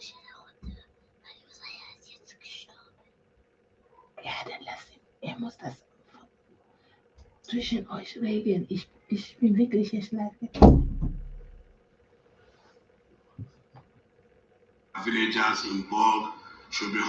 Ja, dann lass ihn. Er muss das zwischen euch regeln. Ich bin wirklich nicht leid. Villagers involved should be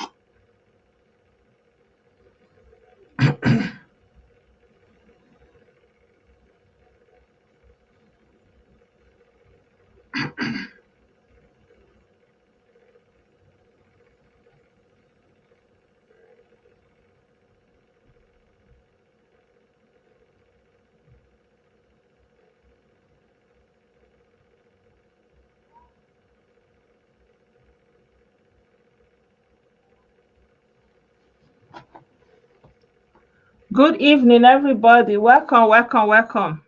Good evening, everybody. Welcome, welcome, welcome.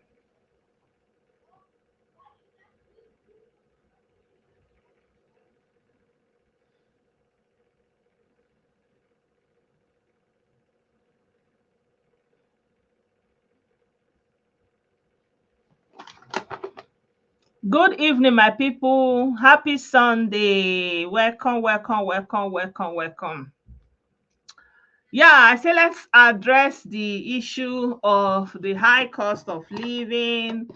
Good evening, my people. Happy Sunday. Welcome, welcome, welcome, welcome, welcome. Yeah, I say let's address the issue of the high cost of living,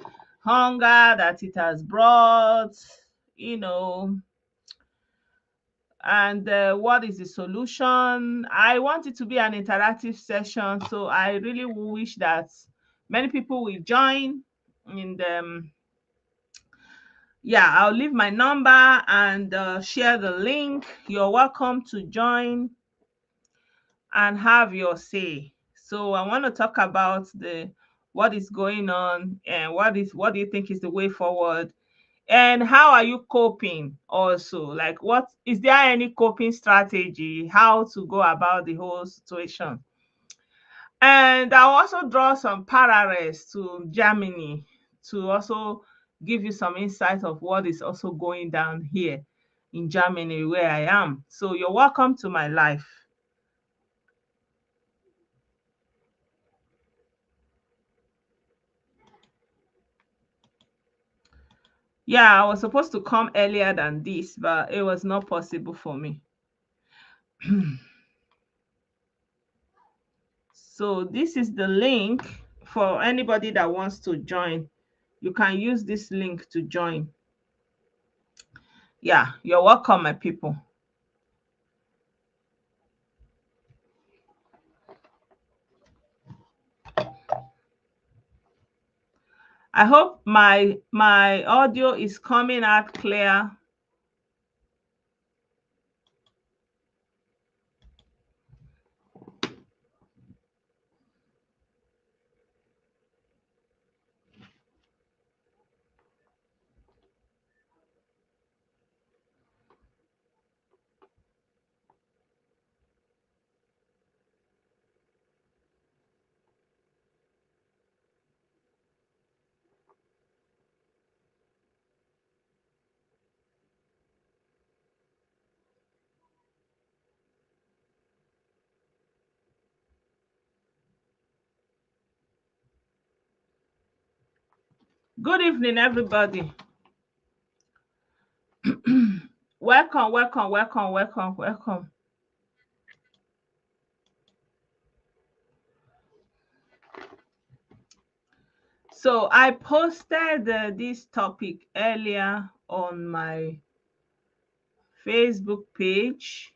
hunger that it has brought, you know, and what is the solution. I want it to be an interactive session, so I really wish that many people will join in the yeah, I'll leave my number and share the link. You're welcome to join and have your say. So I want to talk about the what is going on and what do you think is the way forward, and how are you coping also, like what is there any coping strategy, how to go about the whole situation. And I'll also draw some parallels to Germany to also give you some insight of what is also going down here in Germany where I am. So you're welcome to my life. Yeah, I was supposed to come earlier than this, but it was not possible for me. So this is the link for anybody that wants to join. You can use this link to join. Yeah, you're welcome, my people. I hope my audio is coming out clear. Good evening, everybody. Welcome, welcome, welcome, welcome, welcome. So I posted this topic earlier on my Facebook page.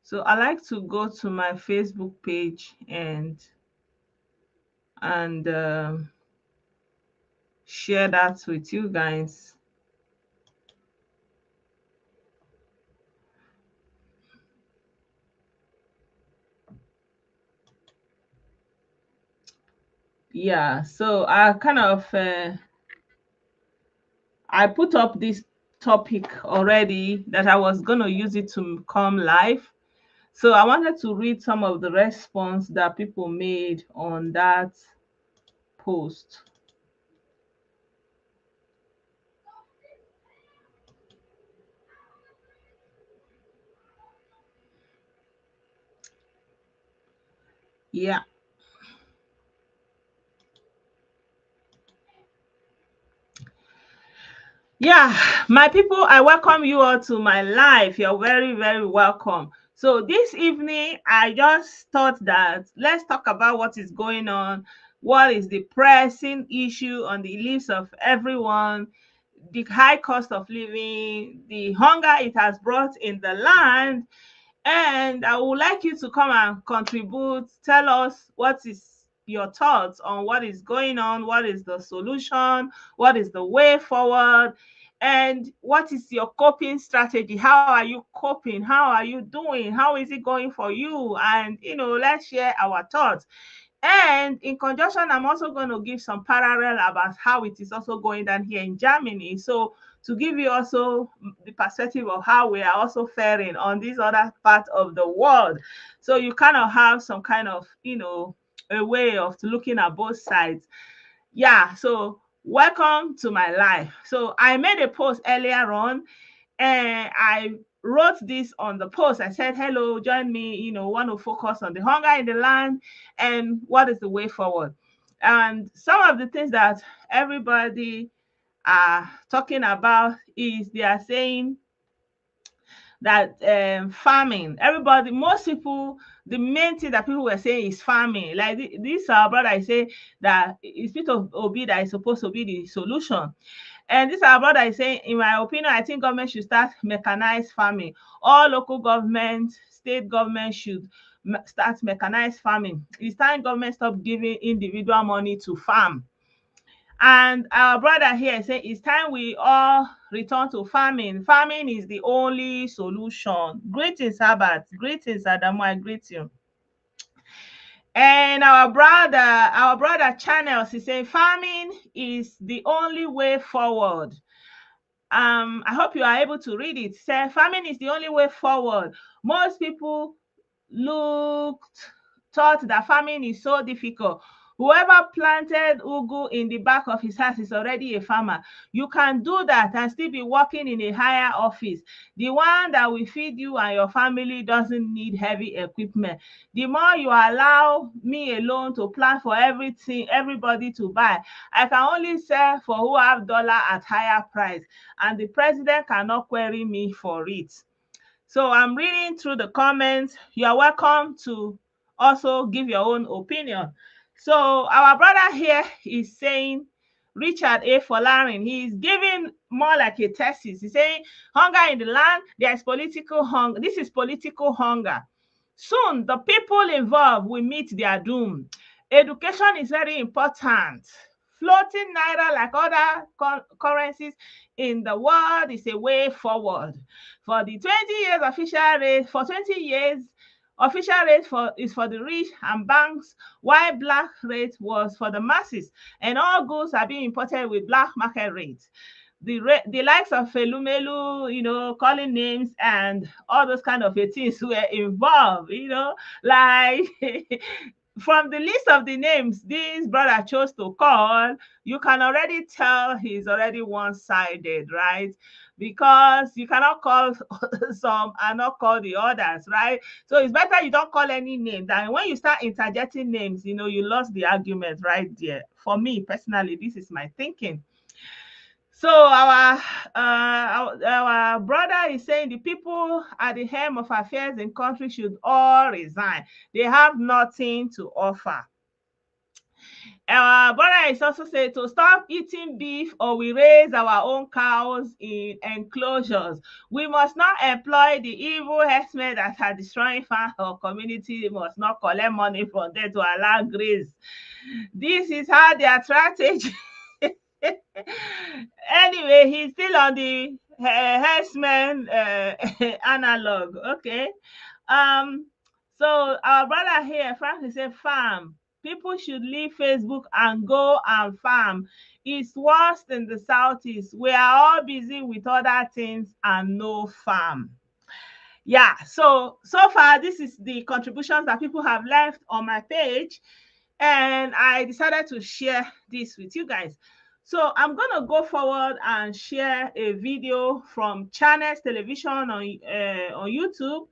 So I like to go to my Facebook page and share that with you guys. Yeah, so I kind of I put up this topic already that I was going to use it to come live. So I wanted to read some of the response that people made on that post. Yeah. Yeah, my people, I welcome you all to my live. You're very, very welcome. So this evening, I just thought that let's talk about what is going on, what is the pressing issue on the lips of everyone, the high cost of living, the hunger it has brought in the land, and I would like you to come and contribute. Tell us what is your thoughts on what is going on, what is the solution, what is the way forward, and what is your coping strategy? How are you coping? How are you doing? How is it going for you? And let's share our thoughts. And in conjunction, I'm also going to give some parallel about how it is also going down here in Germany. So to give you also the perspective of how we are also faring on this other part of the world. So you kind of have some kind of, a way of looking at both sides. Yeah, so welcome to my life. So I made a post earlier on, and I wrote this on the post. I said, hello, join me, want to focus on the hunger in the land and what is the way forward. And some of the things that everybody are talking about is they are saying that farming, everybody, most people, the main thing that people were saying is farming. Like this our brother I say that it's bit of Obi that is supposed to be the solution. And this our brother is saying, in my opinion, I think government should start mechanized farming. All local government, state government should start mechanized farming. It's time government stop giving individual money to farm. And our brother here say it's time we all return to farming. Farming is the only solution. Greetings, Herbert. Greetings, Adamu. I greet you. And our brother Channels is saying farming is the only way forward. I hope you are able to read it. Say farming is the only way forward. Most people looked thought that farming is so difficult. Whoever planted ugu in the back of his house is already a farmer. You can do that and still be working in a higher office. The one that will feed you and your family doesn't need heavy equipment. The more you allow me alone to plant for everything, everybody to buy, I can only sell for who have dollar at higher price, and the president cannot query me for it. So I'm reading through the comments. You are welcome to also give your own opinion. So our brother here is saying, Richard A. Folarin, he is giving more like a thesis. He's saying, hunger in the land, there is political hunger. This is political hunger. Soon, the people involved will meet their doom. Education is very important. Floating naira like other currencies in the world is a way forward. For the 20 years official rate, for 20 years, official rate is for the rich and banks, while black rate was for the masses, and all goods are being imported with black market rates. The likes of Felumelu, calling names and all those kind of things were involved, like from the list of the names this brother chose to call, you can already tell he's already one-sided, right? Because you cannot call some and not call the others, right? So it's better you don't call any names. And when you start interjecting names, you lost the argument right there. For me personally, this is my thinking. So our brother is saying the people at the helm of affairs in country should all resign. They have nothing to offer. Our brother is also saying to stop eating beef or we raise our own cows in enclosures. We must not employ the evil herdsmen that are destroying farm or community. They must not collect money from them to allow grace. This is how their strategy. Anyway, he's still on the herdsman analog. Okay. Um. So our brother here, Francis said, farm. People should leave Facebook and go and farm. It's worse in the southeast. We are all busy with other things and no farm. Yeah, so far this is the contributions that people have left on my page, and I decided to share this with you guys. So I'm gonna go forward and share a video from Channels Television on YouTube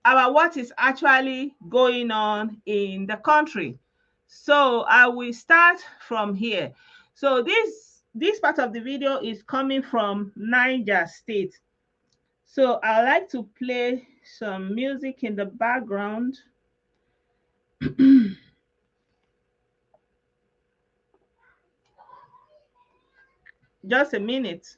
about what is actually going on in the country. So I will start from here. So this this part of the video is coming from Niger State. So I like to play some music in the background. Just a minute.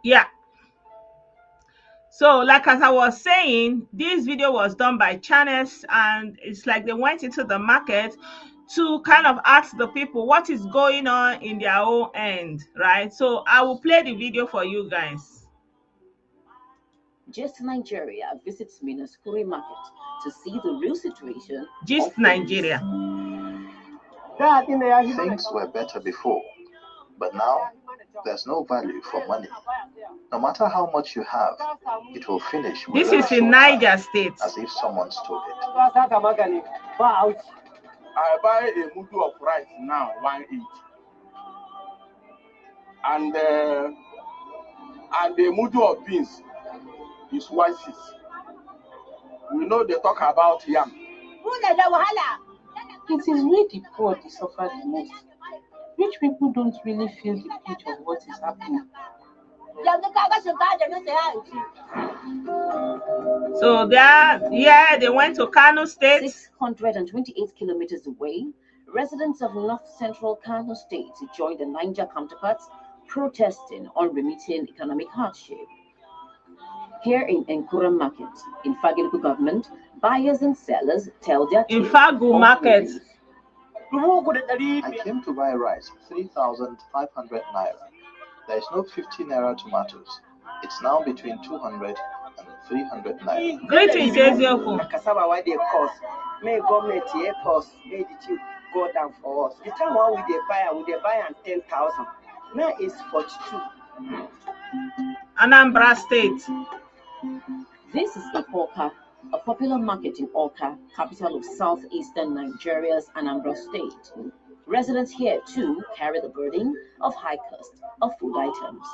Yeah. So, like as I was saying, this video was done by channels, and it's like they went into the market to kind of ask the people what is going on in their own end, right? So I will play the video for you guys. Just Nigeria visits Minaskuri market to see the real situation. Just Nigeria. Things were better before, but now there's no value for money. No matter how much you have, it will finish. This is in Niger State. As if someone stole it. I buy a mudu of rice now, 1.8, and the mudu of beans is 1.6. We know they talk about yam. It is really the poor that suffer the most. Rich people don't really feel the pinch of what is happening. So they went to Kano State. 628 kilometers away, residents of north central Kano State joined the Niger counterparts protesting on remitting economic hardship. Here in Nkura Market, in Fagiluku government, buyers and sellers tell their in Fagu Market. I came to buy rice, 3,500 naira. There is no 50 naira tomatoes. It's now between 200 and 300 naira. Greetings, Ezioku. Cassava, why they cost? May government here cost, may it go down for us. The time one we they buy at 10,000. Now it's 42. Anambra State. This is Ikoka, a popular market in Awka, capital of southeastern Nigeria's Anambra State. Residents here too carry the burden of high cost of food items.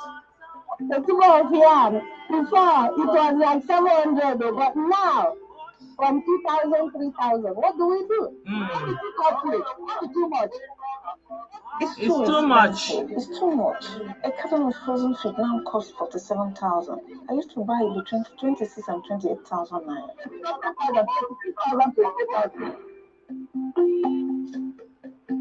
The kilo of yam, before it was like 700, but now from 2,000, 3,000. What do we do? It's too much. It's too much. It's too much. A carton of frozen food now costs 47,000. I used to buy it between 26 and 28,000 naira.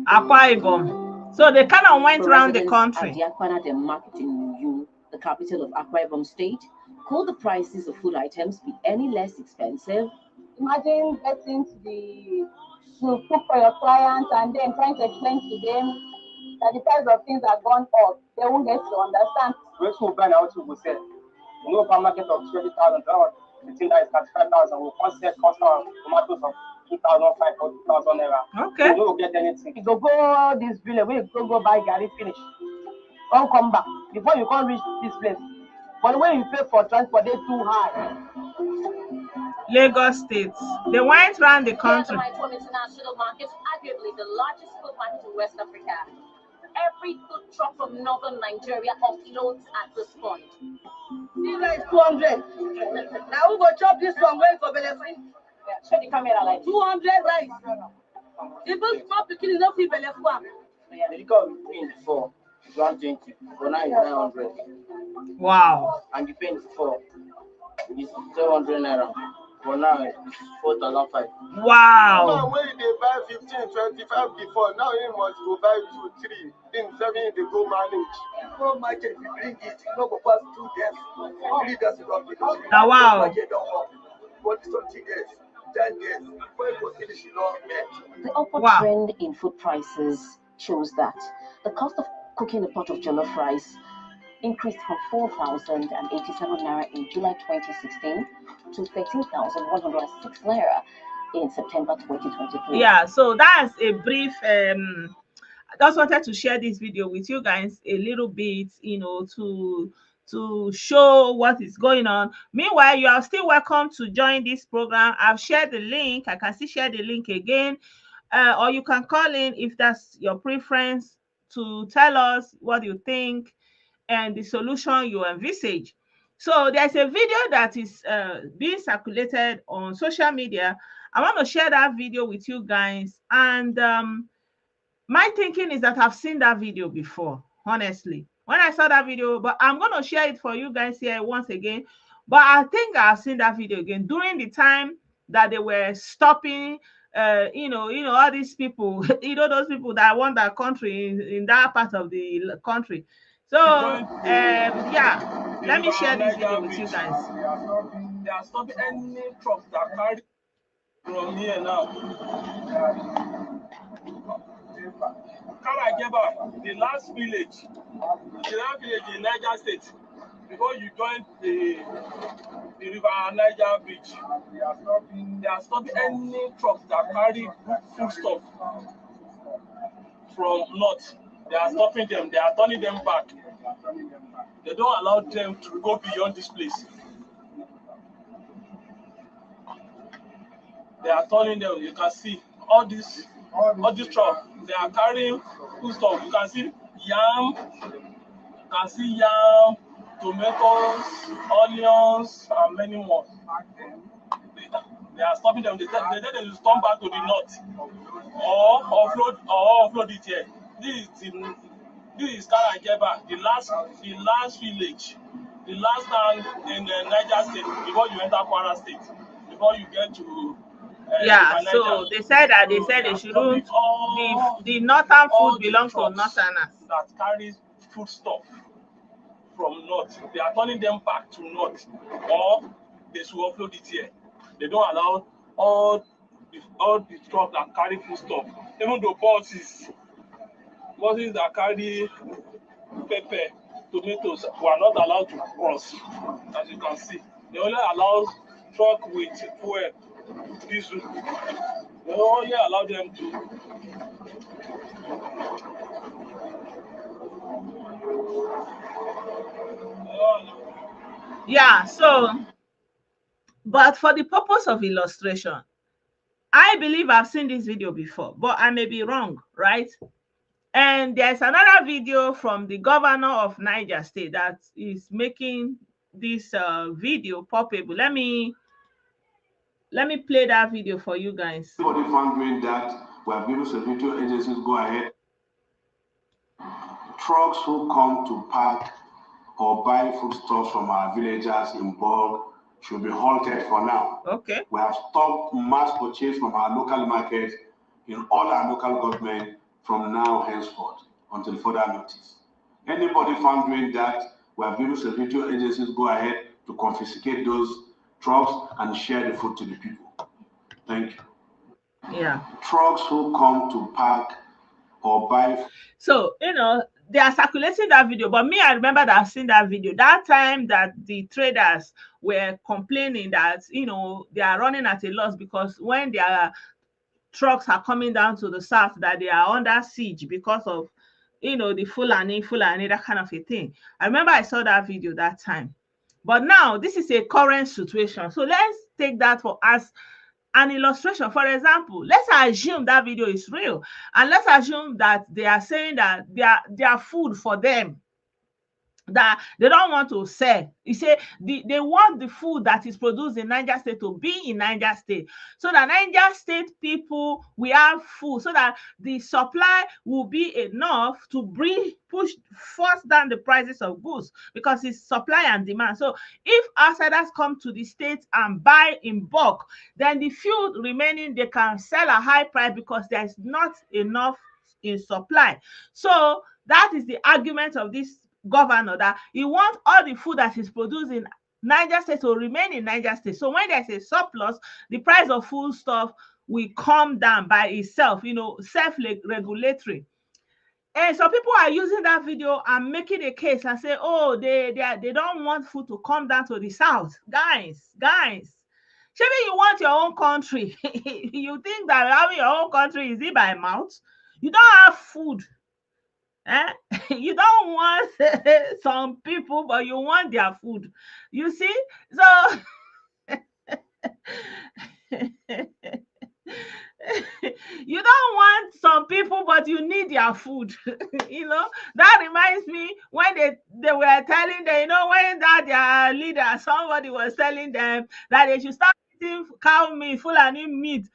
Akwa Ibom. So they kind of went around the country. At the Akwana market in Uyu, the capital of Akwa Ibom State, could the prices of food items be any less expensive? Imagine getting to cook for your clients and then trying to explain to them that the price of things are gone up. They won't get to understand. Which will burn out to say, no market of 20,000, the thing that is 35,000 will cost tomatoes of 2,500 or 2,000 naira. Okay. You don't get anything. You go this village, we go buy Gary finish. Don't come back before you can't reach this place. But when you pay for transport, they're too high. Lagos State. They went around the country. The International Market, arguably the largest food market in West Africa. Every food truck from northern Nigeria offloads at this point. This guy is 200. Now we go chop this one going for benefit. Show the camera like 200 rice. Even small picking is not free benefit. Yeah, you got between before 120, but now it's 900. Wow. And you pay for it's 700 naira. For now, it's 4,500. Wow. Now, when they buy 15, 25 before, now you must go buy 2, 3. Then 7, they go manage. No market, if you bring it, you know, go past 2 days. 3 days, you don't Now, wow. What is 20 days? 10 days. Before you go finish, you know, the upward trend in food prices shows that the cost of cooking a pot of jollof rice increased from 4,087 naira in July 2016 to 13,106 naira in September 2023. Yeah, so that's a brief I just wanted to share this video with you guys a little bit, to show what is going on. Meanwhile, you are still welcome to join this program. I've shared the link. I can still share the link again, or you can call in if that's your preference to tell us what you think and the solution you envisage. So there's a video that is being circulated on social media. I want to share that video with you guys, and my thinking is that I've seen that video before, honestly. When I saw that video, but I'm going to share it for you guys here once again. But I think I've seen that video again during the time that they were stopping, all these people, those people that want that country in that part of the country. So, yeah, let me share this video with you guys. They are stopping any trucks that carry from here now. Karageba, the last village in Niger State, before you join the river Niger Bridge, they are stopping any trucks that carry food stuff from north. They are stopping them. They are turning them back. They don't allow them to go beyond this place. They are turning them. You can see all these trucks. They are carrying food stuff. You can see yam, tomatoes, onions, and many more. They are stopping them. They tell them to turn back to the north or offload it here. This is Karageba, the last village, the last town in Niger State before you enter Kwara State, before you get to. So they said they shouldn't. The northern food belongs to northerners. That carries food stuff from north, they are turning them back to north, or they should offload it here. They don't allow all the trucks that carry food stuff, even the buses that carry pepper, tomatoes were not allowed to cross. As you can see, they only allow truck with fuel, diesel. They only allow them to. Yeah, so, but for the purpose of illustration, I believe I've seen this video before, but I may be wrong, right? And there's another video from the governor of Niger State that is making this video popular. Let me play that video for you guys. Anybody found doing that, we have given security agencies go ahead. Trucks who come to park or buy foodstuffs from our villagers in bulk should be halted for now. Okay. We have stopped mass purchase from our local markets in all our local government from now henceforth until further notice. Anybody found doing that, we have given security agencies go ahead to confiscate those trucks and share the food to the people. Thank you. Yeah. Trucks who come to park or buy. So, they are circulating that video, but me, I remember that I've seen that video. That time that the traders were complaining that, they are running at a loss because when their trucks are coming down to the south, that they are under siege because of, the Fulani, that kind of a thing. I remember I saw that video that time. But now, this is a current situation. So let's take that as an illustration. For example, let's assume that video is real, and let's assume that they are saying that they are food for them, that they don't want to sell. You say they want the food that is produced in Niger State to be in Niger State, so that Niger State people will have food, so that the supply will be enough to force down the prices of goods, because it's supply and demand. So if outsiders come to the state and buy in bulk, then the food remaining they can sell a high price because there's not enough in supply. So that is the argument of this governor, that he wants all the food that is produced in Niger State to remain in Niger State. So when there's a surplus, the price of food stuff will come down by itself, self-regulatory. And so people are using that video and making a case and say, oh, they don't want food to come down to the south. Guys, Maybe you want your own country. You think that having your own country is it by mouth? You don't have food. Eh? You don't want some people, but you want their food. You see? So you don't want some people, but you need their food. That reminds me when they were telling them, when that their leader, somebody was telling them that they should start eating cow meat, Fulani meat,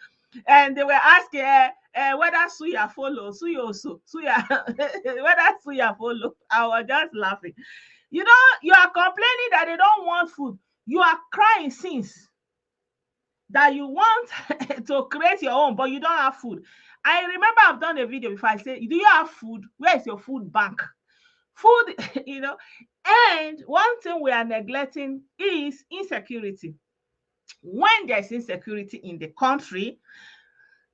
and they were asking whether suya follow, suya, whether suya follow. I was just laughing. You are complaining that they don't want food. You are crying since that you want to create your own, but you don't have food. I remember I've done a video before. I said, do you have food? Where is your food bank? Food, and one thing we are neglecting is insecurity. When there's insecurity in the country,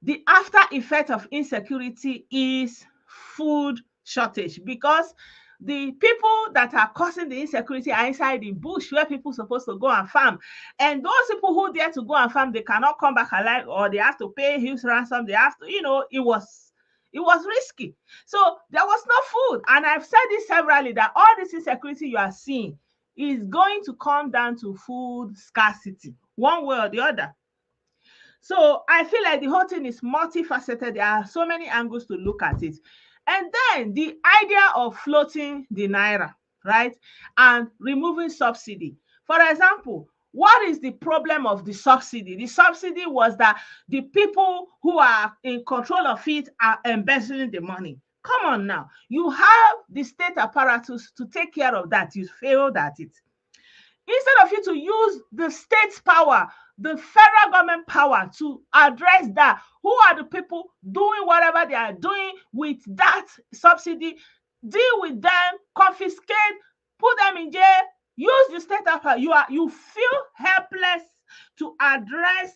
the after effect of insecurity is food shortage, because the people that are causing the insecurity are inside the bush where people are supposed to go and farm. And those people who dare to go and farm, they cannot come back alive, or they have to pay huge ransom. They have to, it was risky. So there was no food. And I've said this severally, that all this insecurity you are seeing is going to come down to food scarcity, one way or the other. So I feel like the whole thing is multifaceted. There are so many angles to look at it. And then the idea of floating the naira, right? And removing subsidy. For example, what is the problem of the subsidy? The subsidy was that the people who are in control of it are embezzling the money. Come on now. You have the state apparatus to take care of that. You failed at it. Instead of you to use the state's power, the federal government power to address that, who are the people doing whatever they are doing with that subsidy? Deal with them, confiscate, put them in jail, use the state power. You feel helpless to address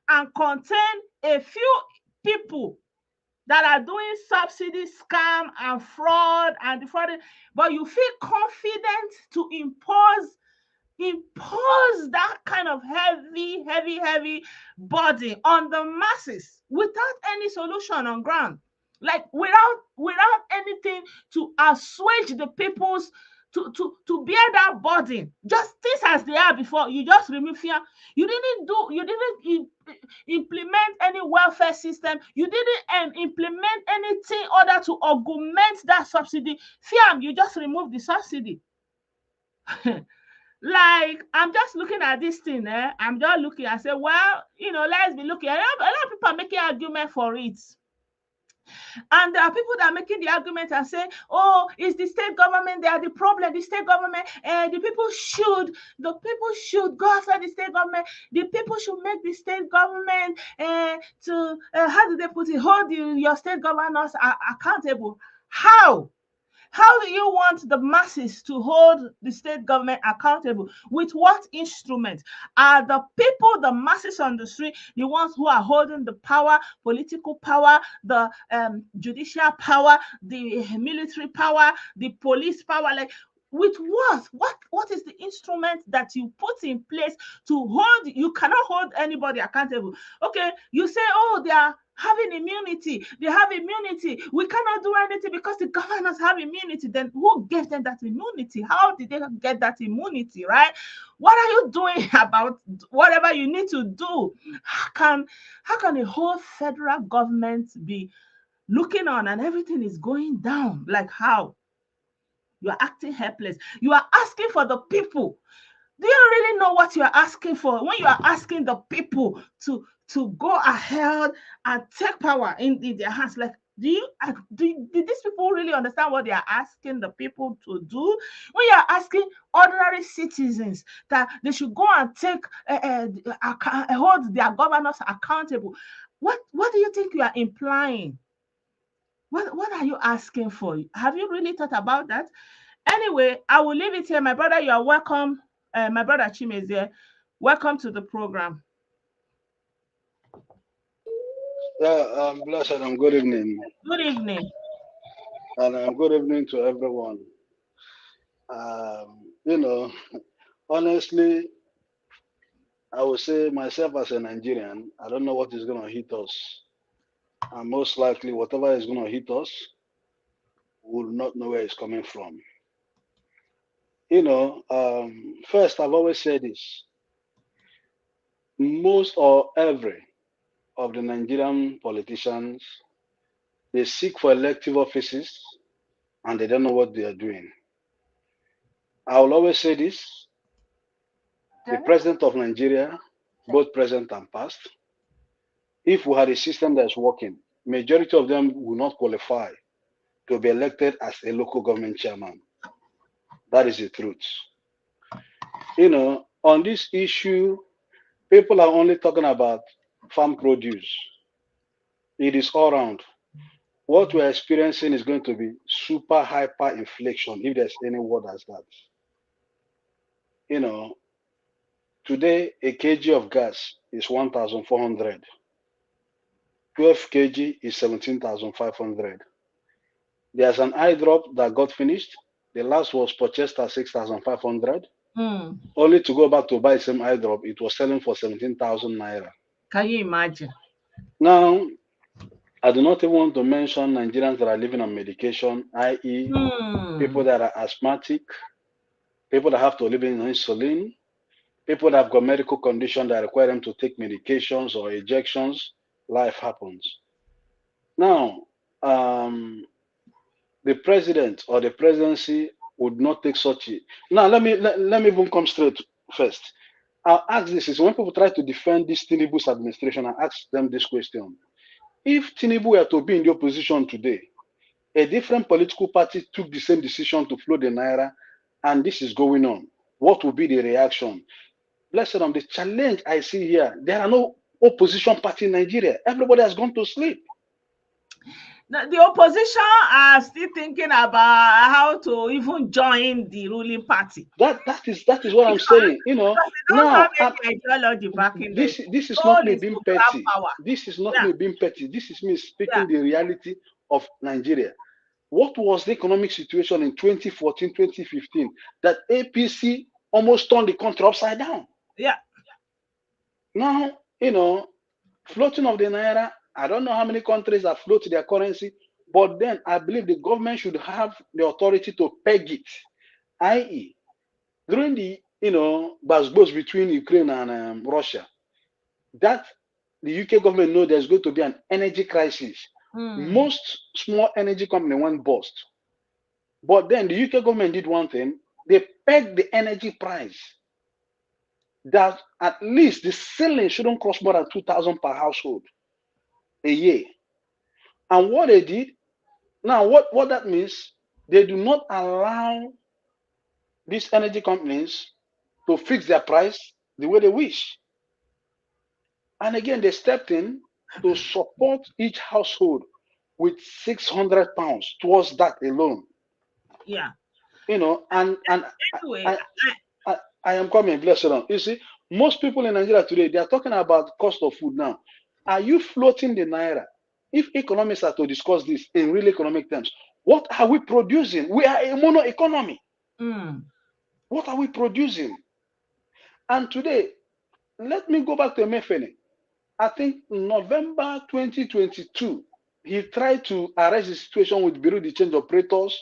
and contain a few people that are doing subsidy scam and fraud and defrauding, but you feel confident to impose that kind of heavy burden on the masses without any solution on ground, like without anything to assuage the people's to bear that burden, just things as they are before. You just remove fear. You didn't implement any welfare system. You didn't implement anything other to augment that subsidy. Fear, you just remove the subsidy. Like, I'm just looking at this thing, I'm just looking. I say, well, let's be looking. A lot of people are making argument for it. And there are people that are making the argument and say, oh, it's the state government, they are the problem. The state government, the people should go after the state government. The people should make the state government to, how do they put it, hold your state governors accountable. How do you want the masses to hold the state government accountable? With what instrument? Are the people, the masses on the street, the ones who are holding the power, political power, the judicial power, the military power, the police power? Like, with what? What is the instrument that you put in place to hold? You cannot hold anybody accountable. Okay, you say, oh, they are having immunity. They have immunity. We cannot do anything because the governors have immunity. Then who gave them that immunity? How did they get that immunity, right? What are you doing about whatever you need to do? How can a whole federal government be looking on and everything is going down? Like, how? You are acting helpless. You are asking for the people. Do you really know what you are asking for when you are asking the people to go ahead and take power in their hands? Like, did these people really understand what they are asking the people to do? When you are asking ordinary citizens that they should go and take hold their governors accountable, what do you think you are implying? What are you asking for? Have you really thought about that? Anyway, I will leave it here. My brother, you are welcome. My brother Chimezie, welcome to the program. Yeah, blessed and good evening. Good evening. And good evening to everyone. You know, honestly, I would say myself as a Nigerian, I don't know what is going to hit us. And most likely, whatever is going to hit us, we will not know where it's coming from. First, I've always said this. Most or every of the Nigerian politicians, they seek for elective offices and they don't know what they are doing. I will always say this. The president of Nigeria, both present and past, if we had a system that is working, majority of them will not qualify to be elected as a local government chairman. That is the truth. On this issue, people are only talking about farm produce. It is all around. What we're experiencing is going to be super hyper inflation, if there's any word as that. Today a kg of gas is 1,400. 12 kg is 17,500. There's an eye drop that got finished. The last was purchased at 6,500. Only to go back to buy same eye drop, it was selling for 17,000 naira. Can you imagine? Now, I do not even want to mention Nigerians that are living on medication, i.e., people that are asthmatic, people that have to live in insulin, people that have got medical conditions that require them to take medications or injections. Life happens. Now, the president or the presidency would not take such a. Now, let me even come straight first. I'll ask this: is when people try to defend this Tinubu's administration, I ask them this question: if Tinubu were to be in the opposition today, a different political party took the same decision to float the naira, and this is going on, what would be the reaction? Blessed on the challenge I see here, there are no opposition party in Nigeria. Everybody has gone to sleep. The opposition are still thinking about how to even join the ruling party. That is what I'm saying. They don't have any ideology backing this is not me being petty. This is not me being petty. This is me speaking the reality of Nigeria. What was the economic situation in 2014, 2015 that APC almost turned the country upside down? Yeah. Now, floating of the naira, I don't know how many countries have floated their currency, but then I believe the government should have the authority to peg it, i.e., during the buzz between Ukraine and Russia, that the UK government know there's going to be an energy crisis. Most small energy company went bust. But then the UK government did one thing. They pegged the energy price that at least the ceiling shouldn't cost more than 2,000 per household a year. And what they did, now what that means, they do not allow these energy companies to fix their price the way they wish. And again, they stepped in to support each household with 600 pounds towards that alone. Yeah. And anyway, I am coming, bless you. You see, most people in Nigeria today, they are talking about cost of food now. Are you floating the naira? If economists are to discuss this in real economic terms, what are we producing? We are a mono economy. What are we producing? And today, let me go back to Emefiele. I think November 2022, he tried to arrest the situation with Bureau de Change operators.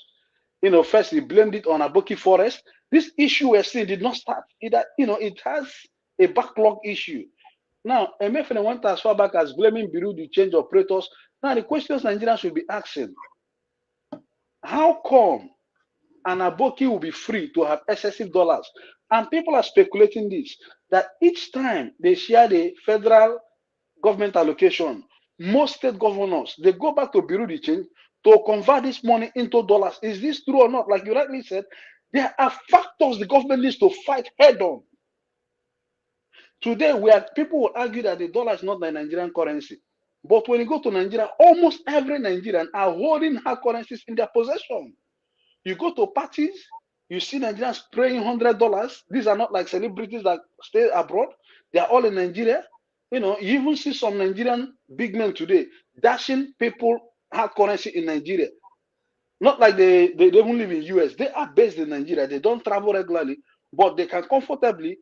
First he blamed it on Aboki Forest. This issue we're seeing did not start. It has a backlog issue. Now, Emefiele went as far back as blaming Bureau de Change operators. Now, the questions Nigerians should be asking: how come an Aboki will be free to have excessive dollars? And people are speculating this, that each time they share the federal government allocation, most state governors, they go back to Bureau de Change to convert this money into dollars. Is this true or not? Like you rightly said, there are factors the government needs to fight head on. Today, people will argue that the dollar is not the Nigerian currency. But when you go to Nigeria, almost every Nigerian are holding hard currencies in their possession. You go to parties, you see Nigerians praying $100. These are not like celebrities that stay abroad. They are all in Nigeria. You even see some Nigerian big men today dashing people hard currency in Nigeria. Not like they even live in US. They are based in Nigeria. They don't travel regularly, but they can comfortably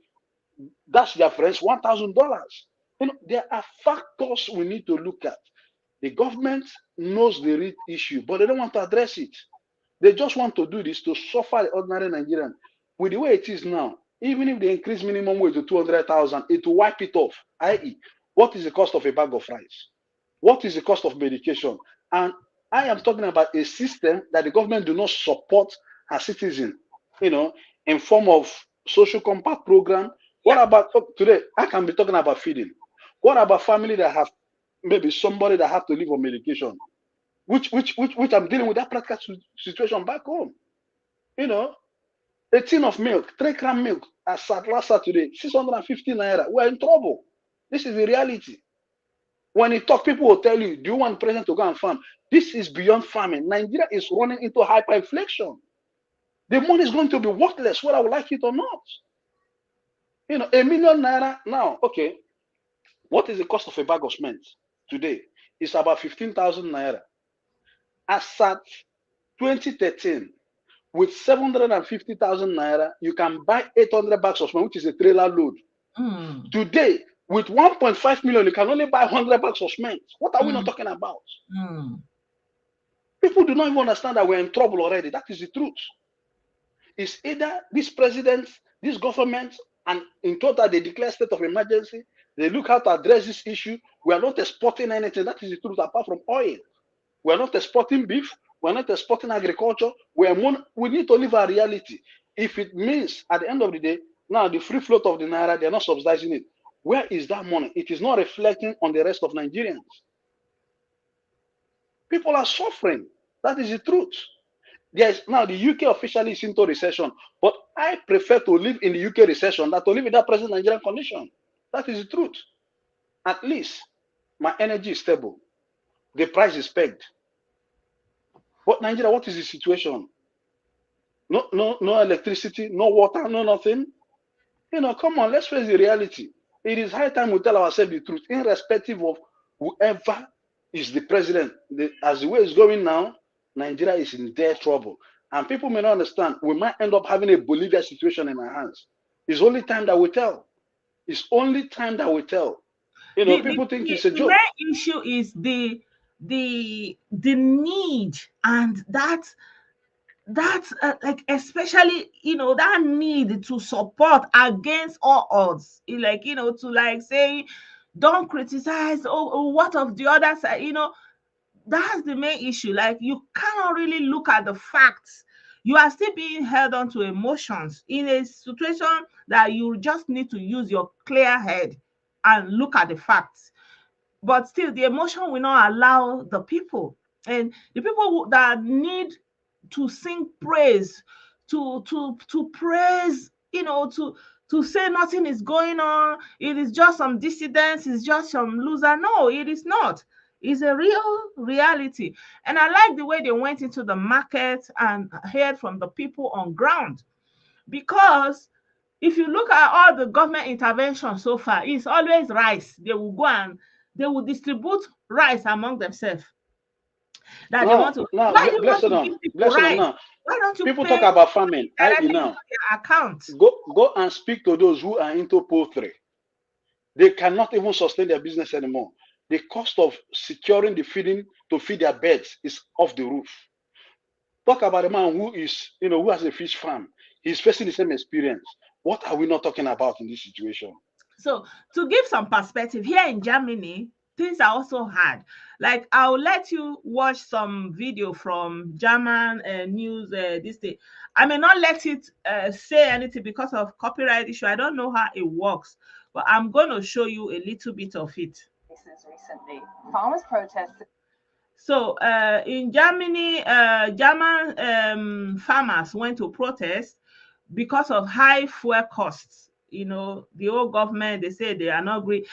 dash their friends $1,000. There are factors we need to look at. The government knows the real issue, but they don't want to address it. They just want to do this to suffer the ordinary Nigerian. With the way it is now, even if they increase minimum wage to 200,000, it will wipe it off. I.e., what is the cost of a bag of rice? What is the cost of medication? And I am talking about a system that the government do not support her citizen, in form of social compact program. What about today? I can be talking about feeding. What about family that have maybe somebody that have to live on medication? Which I'm dealing with that practical situation back home. A tin of milk, 3 gram milk, as at last Saturday, 650 naira. We're in trouble. This is the reality. When you talk, people will tell you, do you want president to go and farm? This is beyond farming. Nigeria is running into hyperinflation. The money is going to be worthless, whether I would like it or not. ₦1,000,000 now. Okay, what is the cost of a bag of cement today? It's about 15,000 naira. As at 2013, with 750,000 naira, you can buy 800 bags of cement, which is a trailer load. Today, with 1.5 million, you can only buy 100 bags of cement. What are we not talking about? People do not even understand that we're in trouble already. That is the truth. It's either this president, this government, and in total they declare state of emergency. They look how to address this issue. We are not exporting anything. That is the truth, apart from oil. We are not exporting beef. We are not exporting agriculture. We need to live our reality. If it means at the end of the day, now the free float of the naira, they are not subsidizing it. Where is that money? It is not reflecting on the rest of Nigerians. People are suffering. That is the truth. Now the UK officially is into recession, but I prefer to live in the UK recession than to live in that present Nigerian condition. That is the truth. At least my energy is stable. The price is pegged. But Nigeria, what is the situation? No electricity, no water, no nothing. Come on, let's face the reality. It is high time we tell ourselves the truth, irrespective of whoever is the president. As the way it's going now, Nigeria is in their trouble. And people may not understand. We might end up having a Bolivia situation in our hands. It's only time that we tell. It's only time that we tell. People think it's a joke. The main issue is the need, and that's like, especially that need to support against all odds, to say, don't criticize, what of the other side. That's the main issue. Like, you cannot really look at the facts. You are still being held on to emotions in a situation that you just need to use your clear head and look at the facts. But still, the emotion will not allow the people, and the people that need to sing praise, to praise, to say nothing is going on, it is just some dissidents, it's just some loser. No, it is not. It's a real reality. And I like the way they went into the market and heard from the people on ground, because if you look at all the government intervention so far, it's always rice. They will go and they will distribute rice among themselves. That they want to. Why do you want to give people rice? Why don't you people talk about farming? Directly into their account. Go and speak to those who are into poultry. They cannot even sustain their business anymore. The cost of securing the feeding to feed their birds is off the roof. Talk about a man who is, who has a fish farm. He's facing the same experience. What are we not talking about in this situation? So, to give some perspective, here in Germany, things are also hard. Like, I'll let you watch some video from German news this day. I may not let it say anything because of copyright issue. I don't know how it works, but I'm going to show you a little bit of it. Recently, farmers protested. So in Germany, German farmers went to protest because of high fuel costs. The old government, they say they are not agree.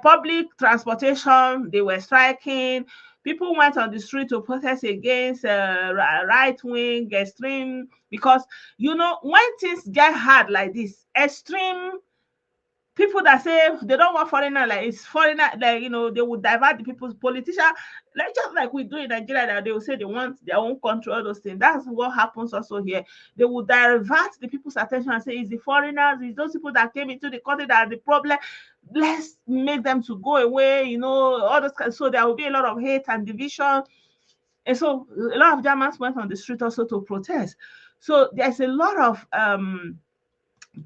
Public transportation, they were striking. People went on the street to protest against right-wing, extreme, because, when things get hard like this, extreme people that say they don't want foreigner, like it's foreigner, like they would divert the people's politician, like just like we do in Nigeria, that they will say they want their own country, all those things. That's what happens also here. They will divert the people's attention and say it's the foreigners, it's those people that came into the country that are the problem. Let's make them to go away, all those kinds. So there will be a lot of hate and division. And so a lot of Germans went on the street also to protest. So there's a lot of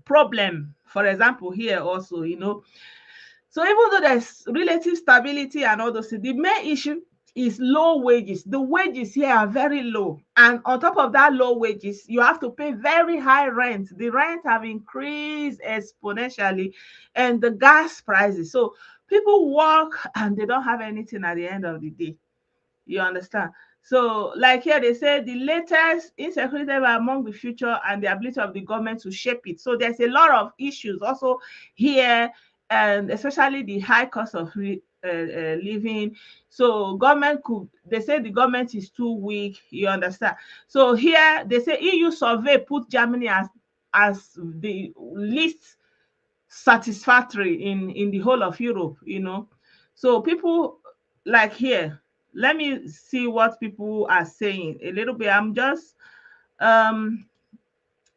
problem, for example, here also, So even though there's relative stability and all those things, the main issue is low wages. The wages here are very low. And on top of that low wages, you have to pay very high rent. The rent have increased exponentially, and the gas prices. So people work and they don't have anything at the end of the day. You understand? So, like here, they say the latest insecurity are among the future and the ability of the government to shape it. So, there's a lot of issues also here, and especially the high cost of living. So, they say the government is too weak. You understand? So, here they say EU survey put Germany as the least satisfactory in the whole of Europe. So people like here, let me see what people are saying a little bit. I'm just um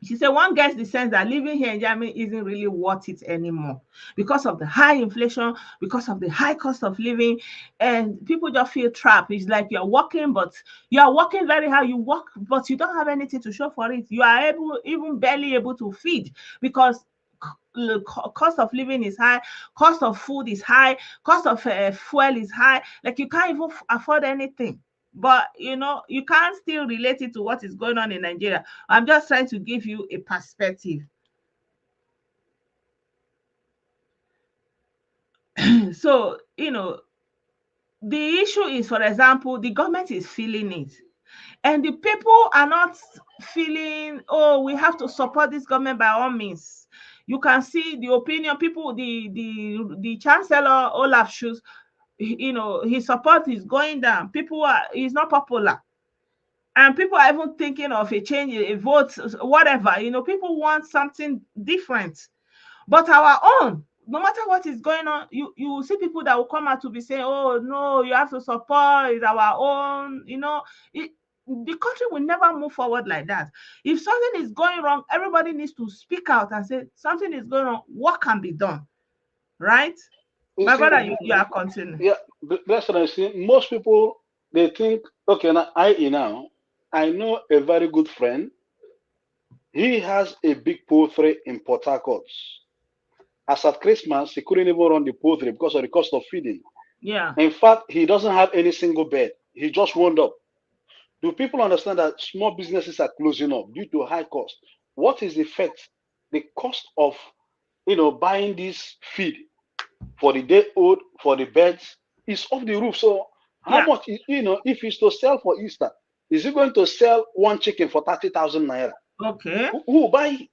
she said one gets the sense that living here in Germany isn't really worth it anymore because of the high inflation, because of the high cost of living, and people just feel trapped. It's like you're working, but you are working very hard. You work, but you don't have anything to show for it. You are even barely able to feed because the cost of living is high, cost of food is high, cost of fuel is high. Like you can't even afford anything. But you can't still relate it to what is going on in Nigeria. I'm just trying to give you a perspective. So, the issue is, for example, the government is feeling it. And the people are not feeling, oh, we have to support this government by all means. You can see the opinion, people, the Chancellor Olaf Scholz, his support is going down. He's not popular. And people are even thinking of a change, a vote, whatever. People want something different. But our own, no matter what is going on, you will see people that will come out to be saying, oh, no, you have to support, it's our own, the country will never move forward like that. If something is going wrong, everybody needs to speak out and say, something is going on, what can be done? Right? My brother, you are continuing. Yeah, that's what I see. Most people, they think, okay, now I know a very good friend. He has a big poultry in Port Harcourt. As at Christmas, he couldn't even run the poultry because of the cost of feeding. Yeah. In fact, he doesn't have any single bed. He just wound up. Do people understand that small businesses are closing up due to high cost? What is the effect? The cost of, buying this feed for the day old, for the birds, is off the roof. So how much, if he's to sell for Easter, is he going to sell one chicken for 30,000 naira? Okay. Who will buy it?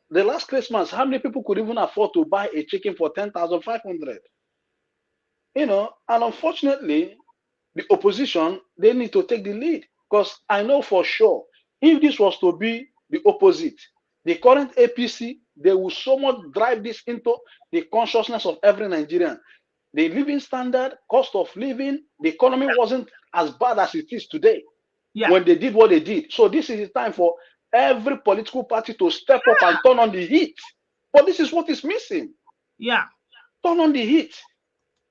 The last Christmas, how many people could even afford to buy a chicken for 10,500? And unfortunately, the opposition, they need to take the lead, because I know for sure if this was to be the opposite, the current APC, they will so much drive this into the consciousness of every Nigerian. The living standard, cost of living, the economy wasn't as bad as it is today when they did what they did. So this is the time for every political party to step up and turn on the heat. But this is what is missing. Yeah. Turn on the heat.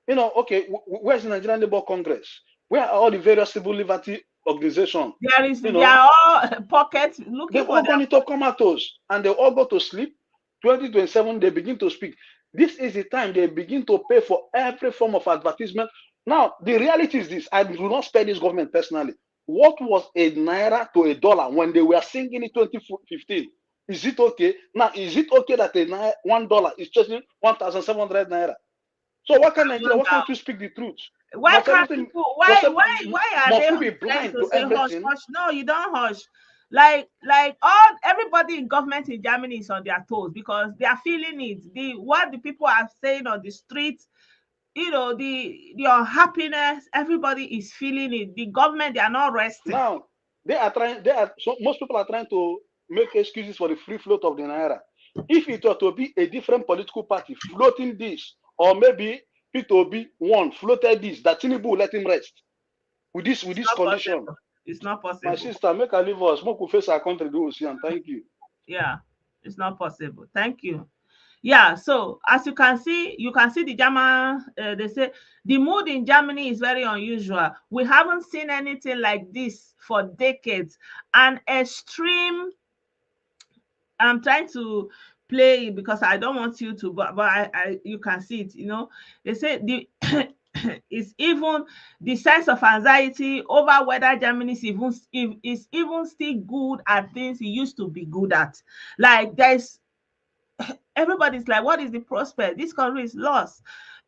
Okay, where's the Nigerian Labour Congress? Where are all the various civil liberty organizations? They are all pockets looking they've all gone into comatose and they all go to sleep. 2027, they begin to speak. This is the time they begin to pay for every form of advertisement. Now, the reality is this. I do not spare this government personally. What was a naira to a dollar when they were singing in 2015? Is it okay? Now, is it okay that $1 is chasing 1,700 naira? So why can't Nigeria? Why can't you speak the truth? Why can't people? Why are they be blind to say everything? hush? No, you don't hush. Like everybody in government in Germany is on their toes because they are feeling it. What the people are saying on the streets, the unhappiness, everybody is feeling it. The government, they are not resting. Now, most people are trying to make excuses for the free float of the naira. If it were to be a different political party floating this, or maybe it will be one floated this, that Tinubu will let him rest with this not condition. possible. It's not possible. My sister, make a leave us. Smoke will face our country, do see, and thank you. Yeah, it's not possible. Thank you. Yeah, so as you can see the German, they say the mood in Germany is very unusual. We haven't seen anything like this for decades. An extreme, I'm trying to play it because I don't want you to, but you can see it, you know. They say the it's even the sense of anxiety over whether Germany is even still good at things it used to be good at. Like there's everybody's like, what is the prospect? This country is lost.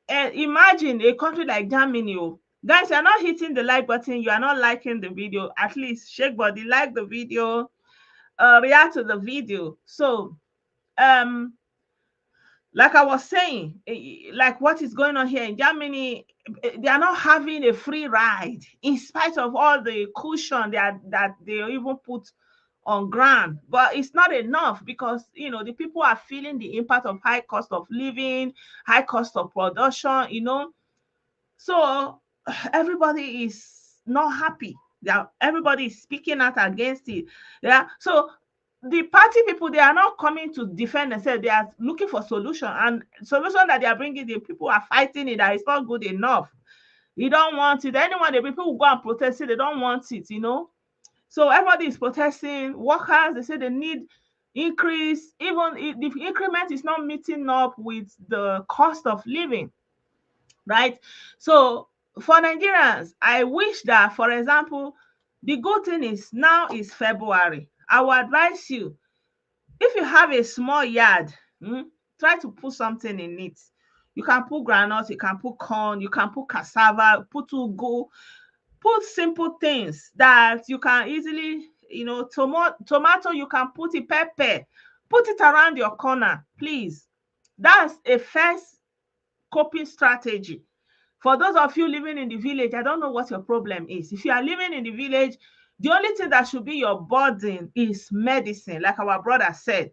And imagine a country like Germany. Oh, guys, you're not hitting the like button, you are not liking the video. At least shake body, like the video, react to the video. So um like I was saying, like what is going on here in Germany, they are not having a free ride in spite of all the cushion that they even put on ground. But it's not enough because, you know, the people are feeling the impact of high cost of living, high cost of production, you know. So everybody is not happy. Everybody is speaking out against it. Yeah. So the party people, they are not coming to defend themselves. They are looking for solution, and solution that they are bringing, the people are fighting it. That it's not good enough. You don't want it. Anyone, the people who go and protest it, they don't want it. You know. So everybody is protesting. Workers, they say they need increase. Even if the increment is not meeting up with the cost of living, right? So for Nigerians, I wish that, for example, the good thing is now is February. I will advise you, if you have a small yard, try to put something in it. You can put groundnut, you can put corn, you can put cassava, put ugu, put simple things that you can easily, you know, tomato, you can put it, pepper, put it around your corner, please. That's a first coping strategy. For those of you living in the village, I don't know what your problem is. If you are living in the village, the only thing that should be your burden is medicine, like our brother said.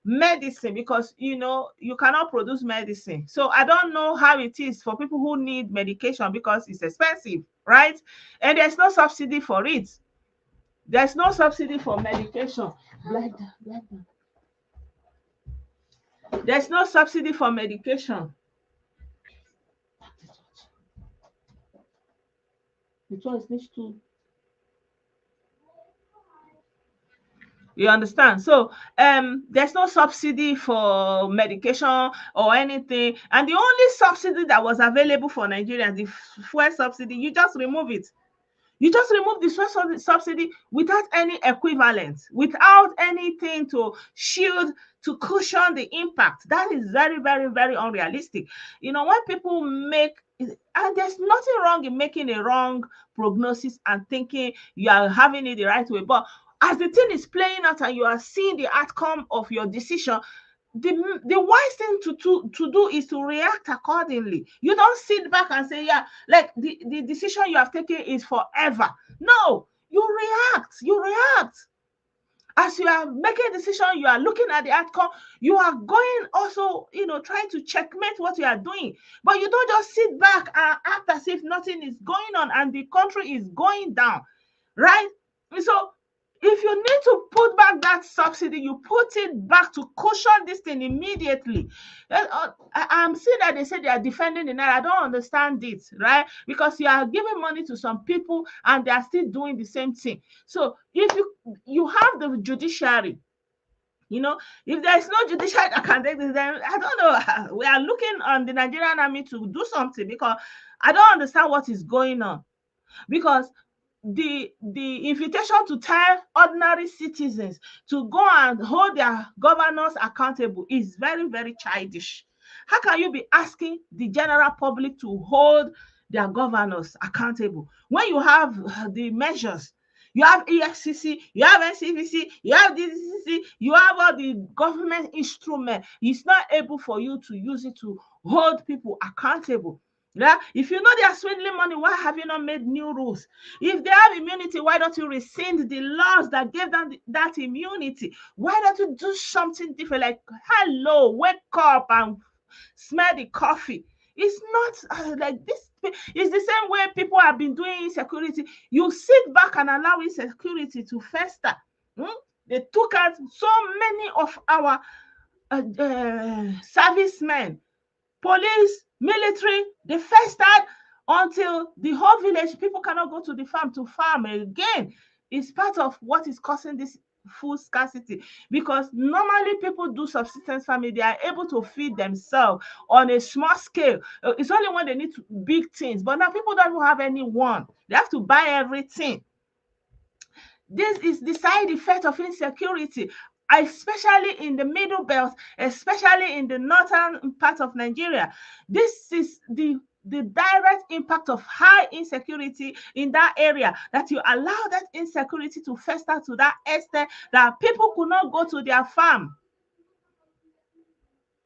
Medicine, because you know you cannot produce medicine. So I don't know how it is for people who need medication because it's expensive, right? And there's no subsidy for it. There's no subsidy for medication. There's no subsidy for medication. The choice needs to. You understand? So there's no subsidy for medication or anything. And the only subsidy that was available for Nigerians, the fuel subsidy, you just remove it. You just remove the fuel subsidy without any equivalent, without anything to shield, to cushion the impact. That is very, very, very unrealistic. You know, when people make, and there's nothing wrong in making a wrong prognosis and thinking you are having it the right way, but as the thing is playing out and you are seeing the outcome of your decision, the wise thing to do is to react accordingly. You don't sit back and say, yeah, like the decision you have taken is forever. No, you react. As you are making a decision, you are looking at the outcome, you are going also, you know, trying to checkmate what you are doing. But you don't just sit back and act as if nothing is going on and the country is going down, right? So if you need to put back that subsidy, you put it back to cushion this thing immediately. I'm seeing that they say they are defending the naira. I don't understand it, right? Because you are giving money to some people and they are still doing the same thing. So if you have the judiciary, you know, if there is no judiciary that can take this, then I don't know. We are looking on the Nigerian army to do something because I don't understand what is going on. Because the invitation to tell ordinary citizens to go and hold their governors accountable is very, very childish. How can you be asking the general public to hold their governors accountable when you have the measures? You have EFCC, you have NCVC, you have DCC, you have all the government instrument. It's not able for you to use it to hold people accountable. Yeah, if you know they are swindling money, why have you not made new rules? If they have immunity, why don't you rescind the laws that gave them that immunity? Why don't you do something different? Like, hello, wake up and smell the coffee. It's not like this. It's the same way people have been doing insecurity. You sit back and allow insecurity to fester. They took out so many of our servicemen, police, military. They festered until the whole village, people cannot go to the farm to farm again. It's part of what is causing this food scarcity, because normally people do subsistence farming, they are able to feed themselves on a small scale. It's only when they need big things, but now people don't have anyone, they have to buy everything. This is the side effect of insecurity, especially in the middle belt, especially in the northern part of Nigeria. This is the direct impact of high insecurity in that area, that you allow that insecurity to fester to that extent that people could not go to their farm.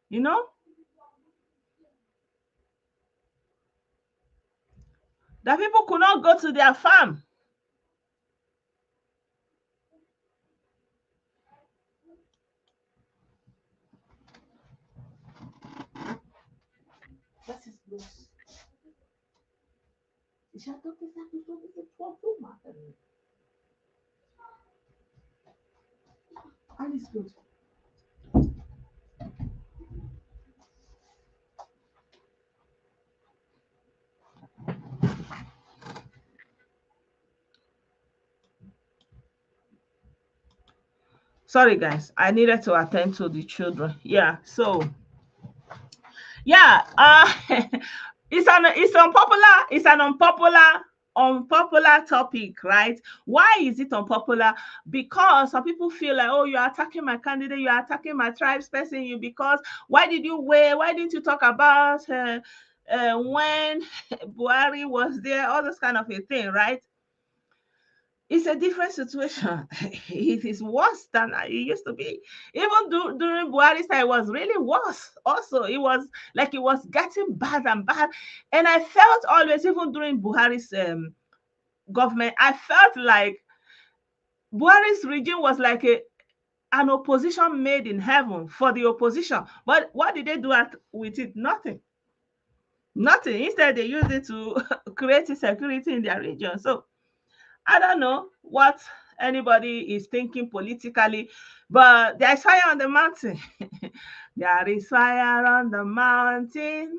You know, that people could not go to their farm. Das ist bloß. Ich habe doch gesagt, ich wollte das Foto machen. Alles gut. Sorry guys, I needed to attend to the children. Yeah, so yeah, it's an unpopular topic, right? Why is it unpopular? Because some people feel like, oh, you're attacking my candidate, you're attacking my tribes person, because why didn't you talk about when Buhari was there, all this kind of a thing, right? It's a different situation. It is worse than it used to be. Even during Buhari's time, it was really worse. Also, it was getting bad and bad. And I felt always, even during Buhari's government, I felt like Buhari's regime was like an opposition made in heaven for the opposition. But what did they do with it? Nothing. Nothing. Instead, they used it to create insecurity in their region. So I don't know what anybody is thinking politically, but there's fire on the mountain. There is fire on the mountain,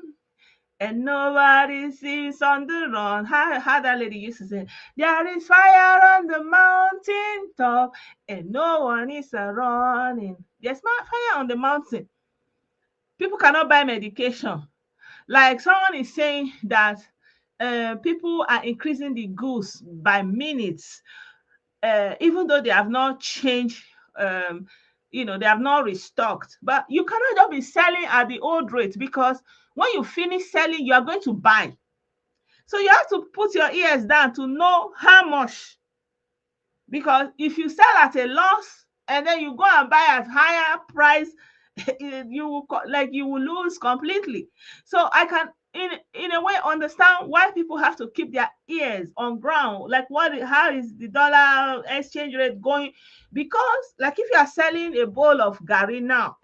and nobody seems on the run. How that lady used to say, there is fire on the mountain top, and no one is running. There's fire on the mountain. People cannot buy medication. Like someone is saying that people are increasing the goods by minutes, even though they have not changed, they have not restocked. But you cannot just be selling at the old rate, because when you finish selling, you are going to buy. So you have to put your ears down to know how much. Because if you sell at a loss and then you go and buy at higher price, you will lose completely. So I can in a way understand why people have to keep their ears on ground, like how is the dollar exchange rate going. Because like if you are selling a bowl of gari now,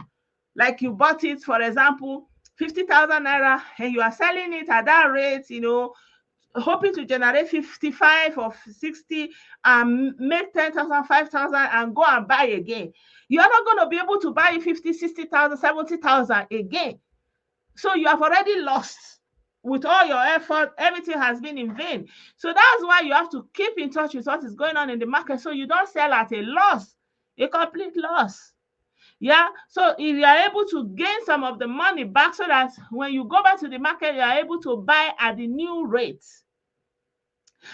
like you bought it, for example, 50,000 naira, and you are selling it at that rate, hoping to generate 55 or 60 and make 10,000, 5,000 and go and buy again. You are not going to be able to buy 50, 60,000, 70,000 again. So you have already lost. With all your effort, everything has been in vain. So that's why you have to keep in touch with what is going on in the market, so you don't sell at a loss, a complete loss. Yeah. So if you are able to gain some of the money back, so that when you go back to the market, you are able to buy at the new rate.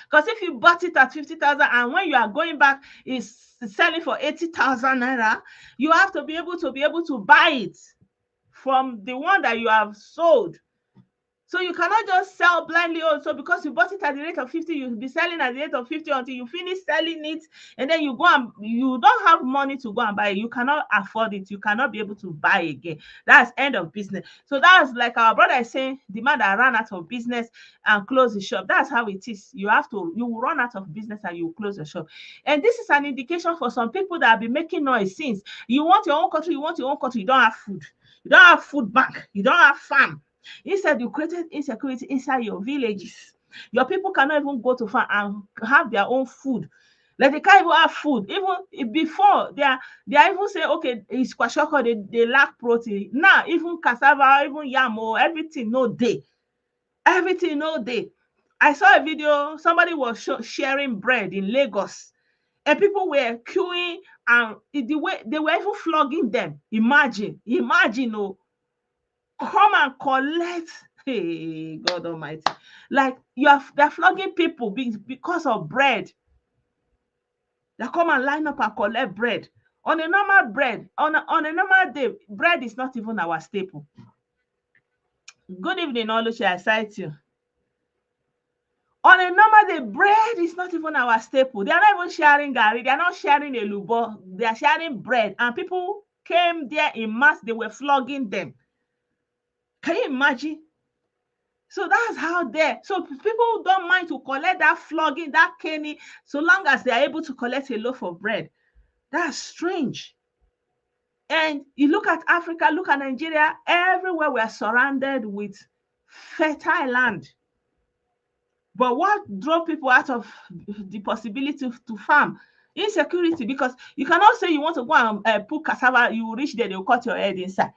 Because if you bought it at 50,000 and when you are going back is selling for 80,000 naira, you have to be able to buy it from the one that you have sold. So you cannot just sell blindly also, because you bought it at the rate of 50, you'll be selling at the rate of 50 until you finish selling it, and then you go and you don't have money to go and buy it. You cannot afford it. You cannot be able to buy again. That's end of business. So that's like our brother is saying, the man that ran out of business and close the shop. That's how it is. You will run out of business and you close the shop. And this is an indication for some people that have been making noise since. You want your own country, you don't have food. You don't have food bank, you don't have farm. Instead, you created insecurity inside your villages. Your people cannot even go to farm and have their own food. Like they can't even have food. Even before they are even saying, okay, it's kwashoko, they lack protein. Now, even cassava, even yam, everything no day. Everything no day. I saw a video, somebody was sharing bread in Lagos, and people were queuing, and the way they were even flogging them. Imagine, oh, come and collect. Hey, God Almighty. Like they're flogging people because of bread. They come and line up and collect bread. On a normal normal day, bread is not even our staple. Good evening, Oluchi, I cite you. On a normal day, bread is not even our staple. They are not even sharing gari. They are not sharing elubo. They are sharing bread. And people came there in mass. They were flogging them. Can you imagine? So that's how so people don't mind to collect that flogging, that caning, so long as they are able to collect a loaf of bread. That's strange. And you look at Africa, look at Nigeria, everywhere we are surrounded with fertile land. But what drove people out of the possibility to farm? Insecurity, because you cannot say you want to go and put cassava, you reach there, they'll cut your head inside.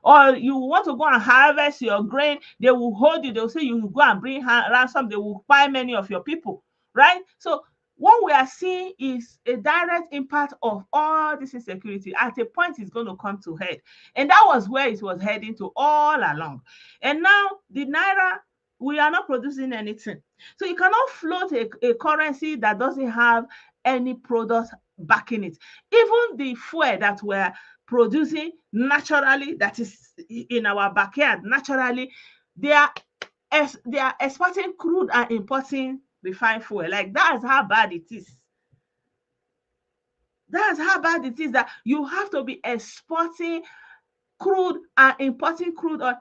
Or you want to go and harvest your grain, they will hold you, they'll say you will go and bring ransom, they will buy many of your people, right? So what we are seeing is a direct impact of all this insecurity. At a point, it's going to come to head. And that was where it was heading to all along. And now the Naira, we are not producing anything. So you cannot float a currency that doesn't have any product backing it. Even the fuel that we're producing naturally, that is in our backyard naturally, they are exporting crude and importing refined fuel. Like, that's how bad it is. That's how bad it is, that you have to be exporting crude and importing crude, or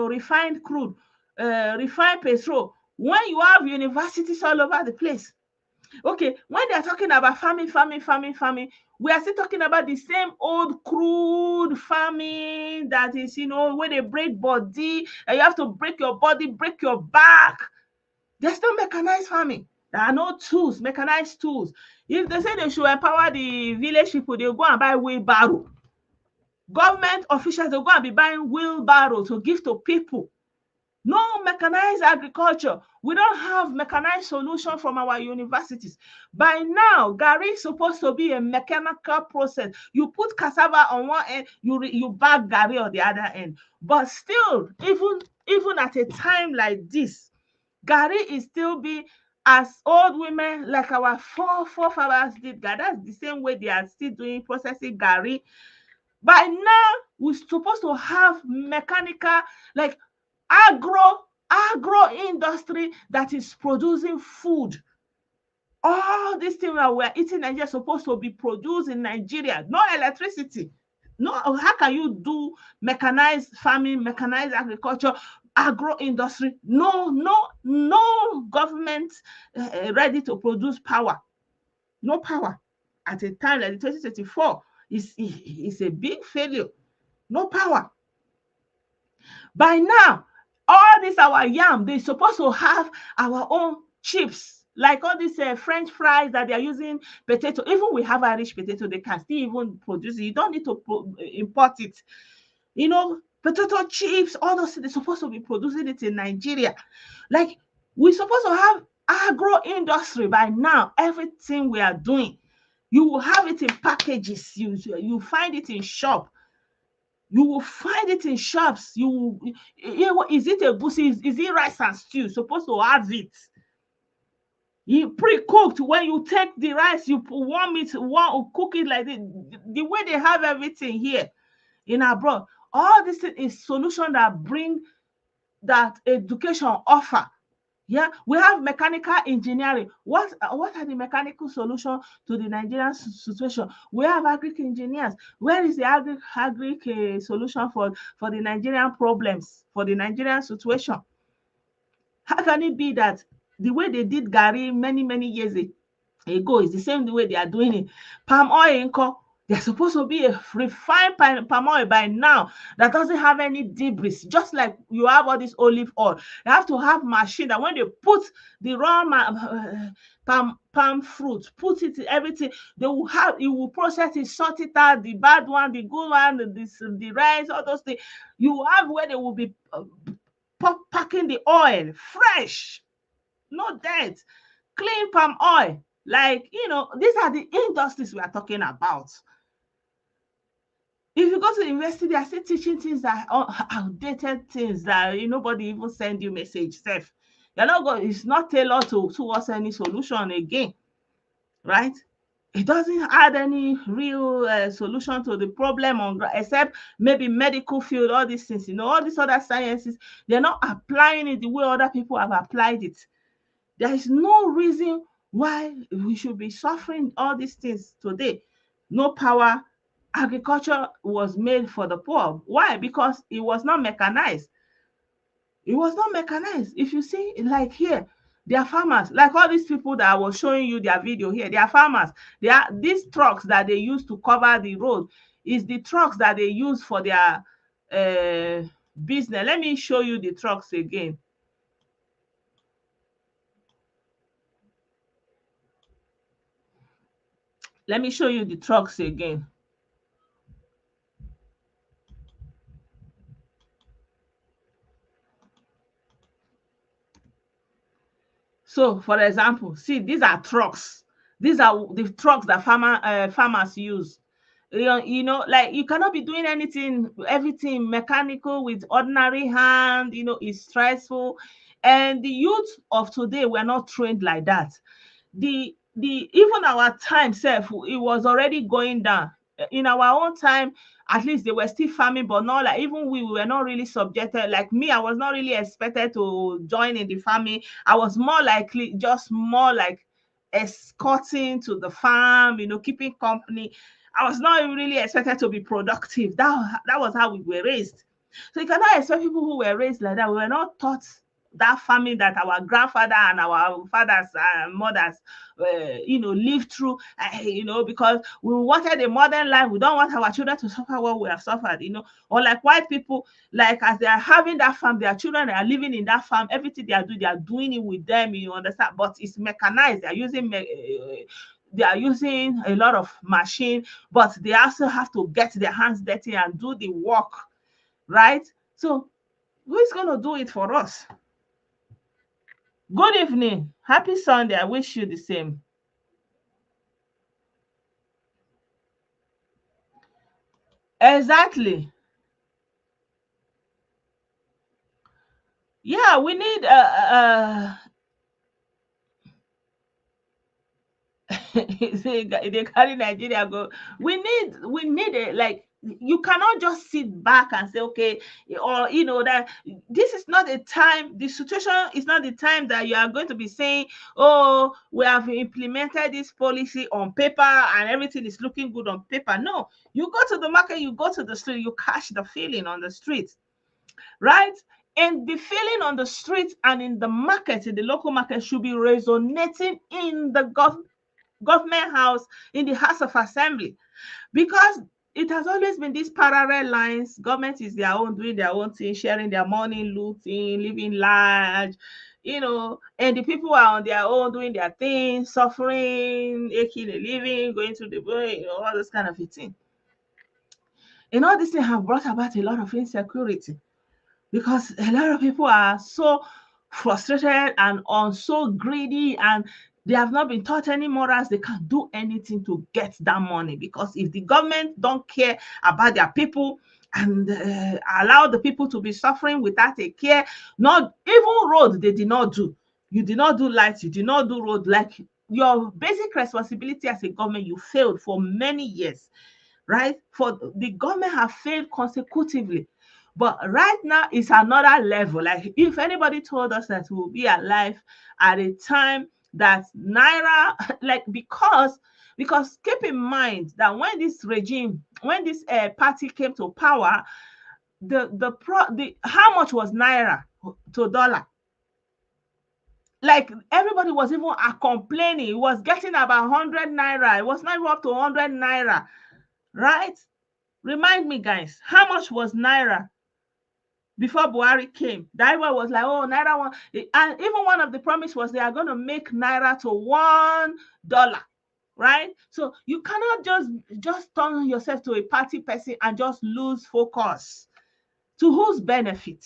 refined crude, refined petrol, when you have universities all over the place. Okay, when they are talking about farming, we are still talking about the same old crude farming that is, when they break body, and you have to break your body, break your back. There's no mechanized farming. There are no tools, mechanized tools. If they say they should empower the village people, they'll go and buy wheelbarrow. Government officials, they'll go and be buying wheelbarrow to give to people. No mechanized agriculture. We don't have mechanized solution from our universities. By now, gari is supposed to be a mechanical process. You put cassava on one end, you bag gari on the other end. But still, even at a time like this, gari is still be, as old women like our forefathers did. That's the same way they are still doing processing gari. By now, we're supposed to have mechanical, like agro industry that is producing food. All these things that we're eating in Nigeria are supposed to be produced in Nigeria. No electricity. No, how can you do mechanized farming, mechanized agriculture, agro industry? No government ready to produce power. No power. At a time like 2024, it's a big failure. No power. By now, all this our yam, they're supposed to have our own chips, like all these French fries that they are using potato. Even we have Irish potato, they can still even produce it. You don't need to import it. Potato chips, all those, they're supposed to be producing it in Nigeria. Like, we're supposed to have agro industry by now. Everything we are doing, you will have it in packages. You find it in shop. You will find it in shops. Is it a goosey? Is it rice and stew? You're supposed to have it. You pre-cooked. When you take the rice, you warm it, cook it like this. The way they have everything here in abroad. All this is solution that bring that education offer. Yeah, we have mechanical engineering. What are the mechanical solution to the Nigerian situation? We have agric engineers. Where is the agric solution for the Nigerian problems, for the Nigerian situation? How can it be that the way they did Gary many years ago is the same the way they are doing it? Palm oil nko, there's supposed to be a refined palm oil by now that doesn't have any debris, just like you have all this olive oil. You have to have machine that when they put the raw palm fruit, put it everything, they will have, it will process it, sort it out, the bad one, the good one, the rice, all those things. You have where they will be packing the oil fresh, no dirt, clean palm oil. Like, these are the industries we are talking about. If you go to the university, they are still teaching things that are outdated things that nobody even send you message self. You're not going, it's not tailored towards any solution again, right? It doesn't add any real solution to the problem except maybe medical field, all these things, all these other sciences, they're not applying it the way other people have applied it. There is no reason why we should be suffering all these things today. No power. Agriculture was made for the poor. Why? Because it was not mechanized. It was not mechanized. If you see, like here, they are farmers. Like all these people that I was showing you their video here, they are farmers. They are these trucks that they use to cover the road is the trucks that they use for their business. Let me show you the trucks again. Let me show you the trucks again. So, for example, see, these are trucks. These are the trucks that farmers use. Like you cannot be doing everything mechanical with ordinary hand. It's stressful, and the youth of today were not trained like that. The even our time self, it was already going down. In our own time, at least they were still farming, but not like, even we were not really subjected. Like me, I was not really expected to join in the farming. I was more like escorting to the farm, keeping company. I was not really expected to be productive. That was how we were raised. So you cannot expect people who were raised like that. We were not taught that farming that our grandfather and our fathers and mothers lived through, because we wanted a modern life. We don't want our children to suffer what we have suffered, or like white people, like as they are having that farm, their children are living in that farm. Everything they are doing it with them, you understand, but it's mechanized. They are using a lot of machine, but they also have to get their hands dirty and do the work, right? So who is going to do it for us? Good evening. Happy Sunday. I wish you the same. Exactly. Yeah, we need they carry Nigeria go. We need a, like, you cannot just sit back and say, okay, or that this is not a time, the situation is not the time that you are going to be saying, oh, we have implemented this policy on paper and everything is looking good on paper. No, you go to the market, you go to the street, you catch the feeling on the street, right? And the feeling on the street and in the market, in the local market, should be resonating in the government house, in the House of Assembly, because it has always been these parallel lines. Government is their own, doing their own thing, sharing their money, looting, living large, and the people are on their own, doing their thing, suffering, aching a living, going through the boy, all this kind of a thing. And all these things have brought about a lot of insecurity, because a lot of people are so frustrated and so greedy, and they have not been taught any morals. They can't do anything to get that money, because if the government don't care about their people and allow the people to be suffering without a care, not even road they did not do. You did not do lights, you did not do road. Like, your basic responsibility as a government, you failed for many years, right? For the government have failed consecutively. But right now, it's another level. Like, if anybody told us that we'll be alive at a time that Naira, like, because keep in mind that when this party came to power, the how much was Naira to dollar? Like, everybody was even complaining. It was getting about 100 Naira. It was not even up to 100 Naira, right? Remind me, guys, how much was Naira before Buhari came? That was like, oh, Naira one. And even one of the promise was they are going to make Naira to $1, right? So you cannot just turn yourself to a party person and just lose focus. To whose benefit?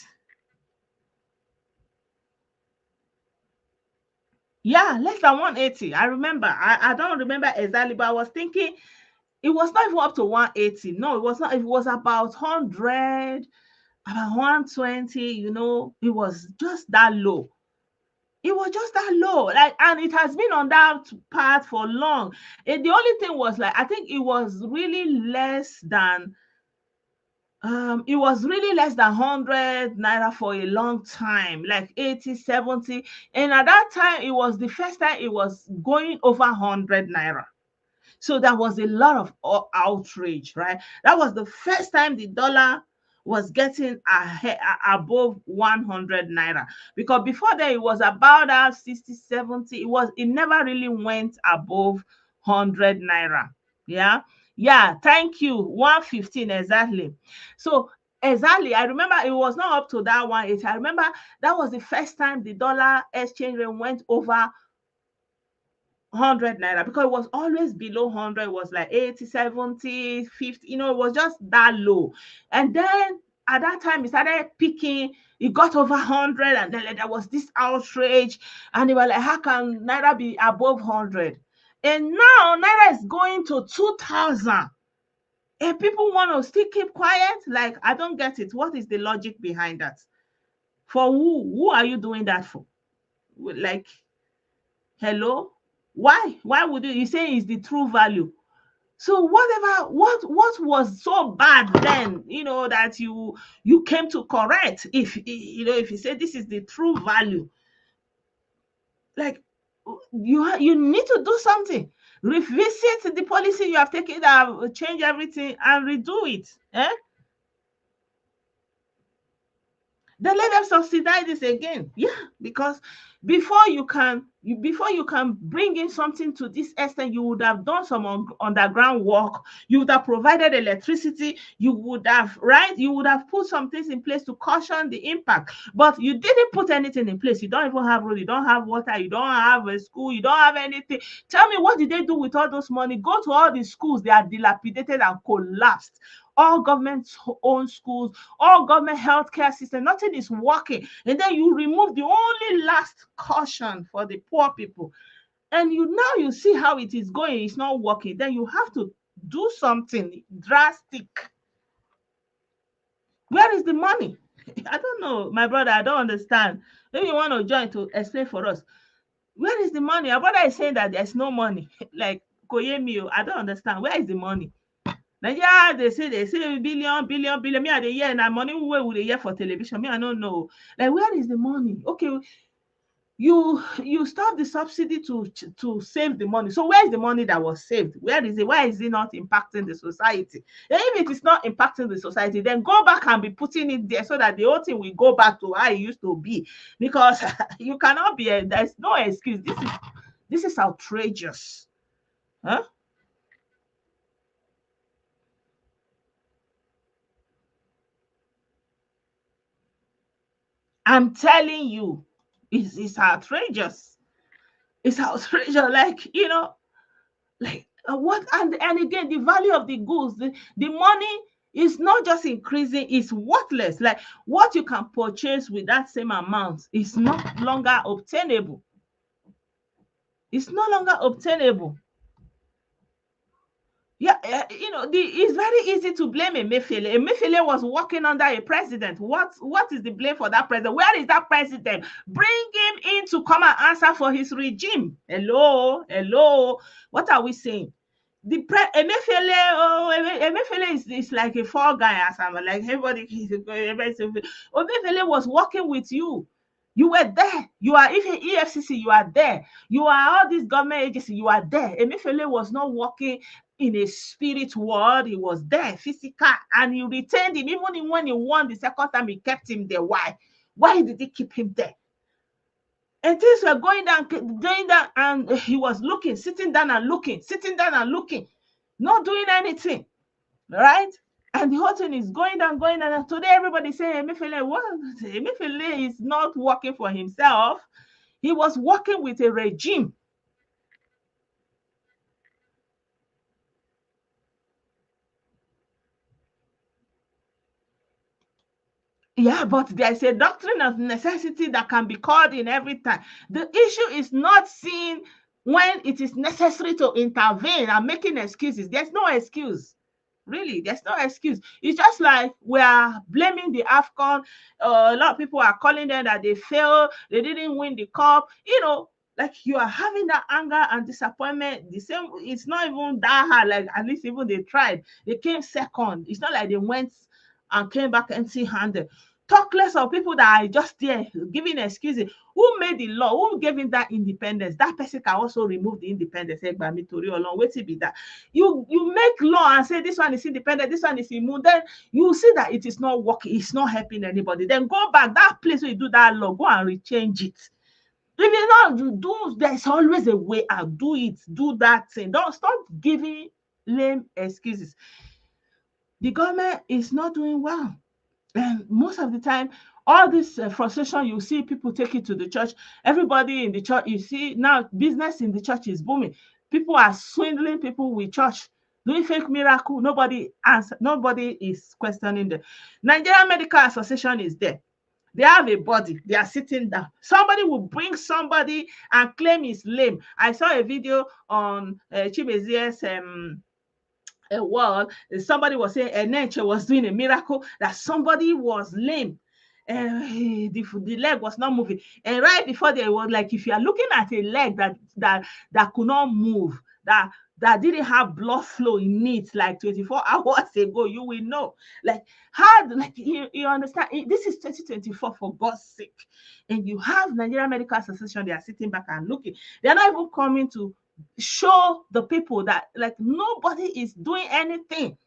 Yeah, less than 180. I remember. I don't remember exactly, but I was thinking it was not even up to 180. No, it was not. It was about 100, about 120. It was just that low. It was just that low. Like, and it has been on that path for long. The only thing was, like, I think it was really less than 100 naira for a long time, like 80, 70. And at that time, it was the first time it was going over 100 naira. So there was a lot of outrage, right? That was the first time the dollar was getting above 100 naira, because before that it was about 60, 70. It never really went above 100 naira. Yeah, thank you. 115 exactly. So exactly, I remember it was not up to that 180. I remember that was the first time the dollar exchange rate went over 100 naira, because it was always below 100. It was like 80, 70, 50. It was just that low. And then at that time it started peaking. It got over 100, and then there was this outrage, and they were like, how can naira be above 100? And now naira is going to 2,000, and people want to still keep quiet. Like, I don't get it. What is the logic behind that? For who are you doing that for? Like, hello? Why would you say it's the true value? So what was so bad then, that you came to correct? If you say this is the true value, like, you need to do something. Revisit the policy you have taken, change everything and redo it. Then let them subsidize this again. Yeah, because before you can bring in something to this extent, you would have done some underground work. You would have provided electricity. You would have put some things in place to caution the impact. But you didn't put anything in place. You don't even have road. You don't have water. You don't have a school. You don't have anything. Tell me, what did they do with all those money? Go to all the schools. They are dilapidated and collapsed. All government-owned schools, all government healthcare system, nothing is working. And then you remove the only last caution for the poor people. And you see how it is going. It's not working. Then you have to do something drastic. Where is the money? I don't know, my brother. I don't understand. Maybe you want to join to explain for us. Where is the money? Our brother is saying that there's no money. Like, Koyemi, I don't understand. Where is the money? Nigeria, they say billion. Me, I dey hear na money wey we dey hear for television. Me, I don't know. Like, where is the money? Okay, you stop the subsidy to save the money. So where is the money that was saved? Where is it? Why is it not impacting the society? And if it is not impacting the society, then go back and be putting it there so that the whole thing will go back to how it used to be. Because you cannot be. There's no excuse. This is outrageous. Huh? I'm telling you, it's outrageous. It's outrageous. Like, what? And again, the value of the goods, the money is not just increasing, it's worthless. Like, what you can purchase with that same amount is no longer obtainable. It's no longer obtainable. Yeah, it's very easy to blame Emefiele. Emefiele was working under a president. What is the blame for that president? Where is that president? Bring him in to come and answer for his regime. Hello. What are we saying? Emefiele is like a fall guy, as I'm like everybody. Emefiele was working with you. You were there. You are even EFCC. You are there. You are all these government agencies. You are there. Emefiele was not working in a spirit world. He was there, physical, and you retained him. Even when he won the second time, he kept him there. Why? Why did he keep him there? And things were going down, and he was looking, sitting down and looking, not doing anything, right? And the whole thing is going down, and today everybody saying Emefiele is not working for himself. He was working with a regime. Yeah, but there's a doctrine of necessity that can be called in every time. The issue is not seeing when it is necessary to intervene and making excuses. There's no excuse. Really, there's no excuse. It's just like we are blaming the AFCON. A lot of people are calling them that they failed, they didn't win the cup. Like you are having that anger and disappointment. The same, it's not even that hard. Like at least even they tried. They came second. It's not like they went and came back empty-handed. Talk less of people that are just there giving excuses. Who made the law? Who gave him that independence? That person can also remove the independence. Wait till be that. You make law and say this one is independent, this one is immune. Then you see that it is not working, it's not helping anybody. Then go back that place where you do that law, go and rechange it. If you not do, there's always a way out. Do it, do that thing. Don't stop giving lame excuses. The government is not doing well. And most of the time, all this frustration, you see people take it to the church. Everybody in the church, you see now business in the church is booming. People are swindling people with church, doing fake miracle. Nobody is questioning them. Nigerian Medical Association is there. They have a body. They are sitting down. Somebody will bring somebody and claim he's lame. I saw a video on Chimezia's a wall. Somebody was saying Enenche was doing a miracle, that somebody was lame. The leg was not moving. And right before they was like, if you are looking at a leg that could not move, that didn't have blood flow in it like 24 hours ago, you will know. Like, how, like, you understand? This is 2024, for God's sake. And you have Nigerian Medical Association, they are sitting back and looking. They're not even coming to show the people that, like, nobody is doing anything.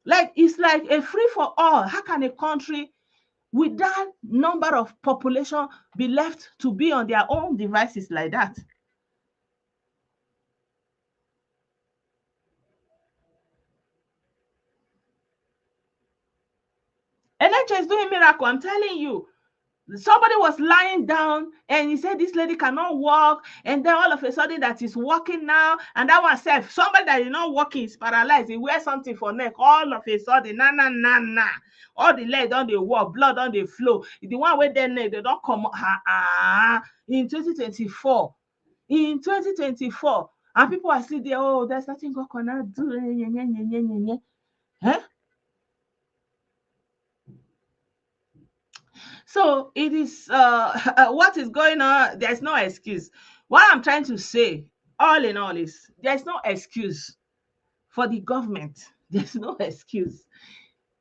Like, it's like a free for all. How can a country with that number of population be left to be on their own devices like that? NHS is doing miracle, I'm telling you. Somebody was lying down and he said this lady cannot walk, and then all of a sudden that is walking now, and that one said somebody that is not walking is paralyzed. He wears something for neck, all of a sudden all the leg on the walk, blood on the flow. The one with their neck, they don't come in 2024. In 2024, and people are still there. Oh, there's nothing God cannot do. Huh? So it is what is going on. There's no excuse. What I'm trying to say, all in all, is there's no excuse for the government. There's no excuse.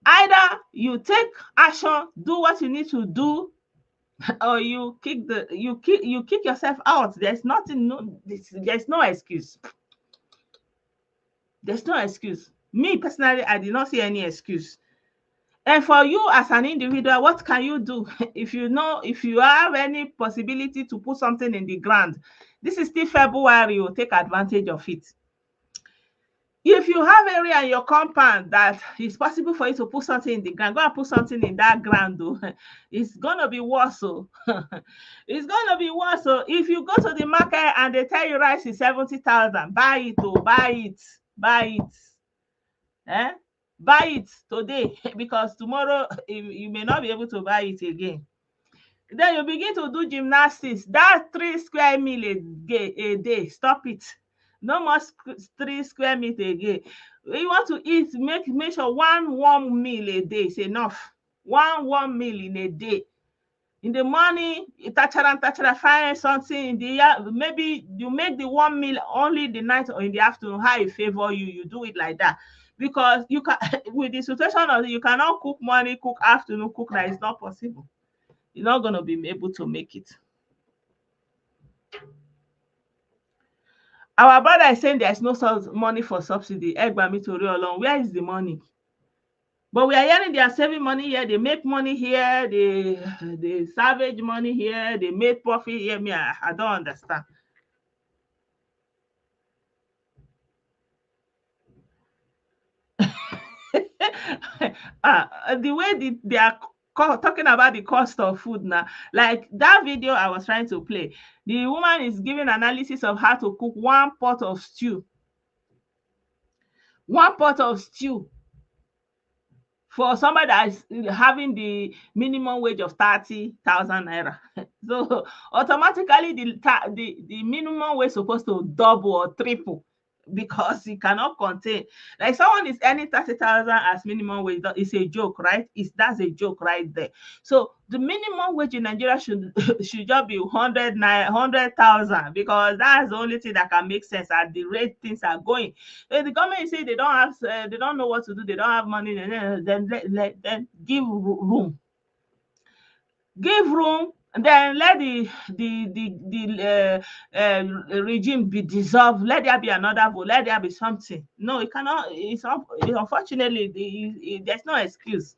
Either you take action, do what you need to do, or you kick yourself out. There's nothing. There's no excuse. There's no excuse. Me personally, I did not see any excuse. And for you as an individual, what can you do? If you have any possibility to put something in the ground, this is still February, you take advantage of it. If you have area in your compound that it's possible for you to put something in the ground, go and put something in that ground, though. It's gonna be worse. So it's gonna be worse. So if you go to the market and they tell you rice is 70,000, buy it, buy it. Eh? Buy it today, because tomorrow you may not be able to buy it again. Then you begin to do gymnastics. That 3 square meal a day, stop it. No more 3 square meal again. You want to eat, make sure one warm meal a day is enough. One warm meal in a day. In the morning, tachara, find something in the maybe you make the one meal only the night or in the afternoon. How it favor you, you do it like that. Because you can with the situation of you cannot cook morning, cook afternoon, cook night. It's not possible. You're not gonna be able to make it. Our brother is saying there's no money for subsidy. Egbami Tori Olorun, where is the money? But we are hearing they are saving money here, they make money here, they salvage money here, they make profit here. Me, I don't understand. The way they are talking about the cost of food now, like that video I was trying to play, the woman is giving analysis of how to cook one pot of stew. One pot of stew for somebody that is having the minimum wage of 30,000 naira. So automatically the minimum wage is supposed to double or triple because it cannot contain. Like someone is earning 30,000 as minimum wage, it's a joke, right? That's a joke right there. So the minimum wage in Nigeria should should just be 100,000 because that's the only thing that can make sense at the rate things are going. If the government say they don't have, they don't know what to do, they don't have money, then then give room, and then let the regime be dissolved. Let there be another vote. Let there be something. No, it cannot. Unfortunately, there's no excuse.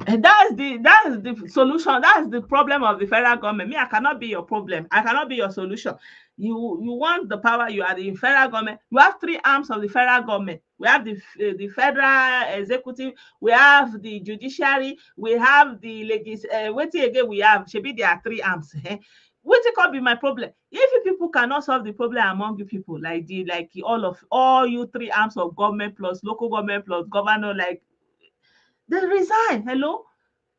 And that's the solution. That's the problem of the federal government. Me, I cannot be your problem. I cannot be your solution. You want the power. You are the federal government. You have three arms of the federal government. We have the federal executive. We have the judiciary. We have the what again? We have. Maybe there are three arms. What could be my problem? If you people cannot solve the problem among you people, like all you three arms of government plus local government plus governor, like they resign. Hello?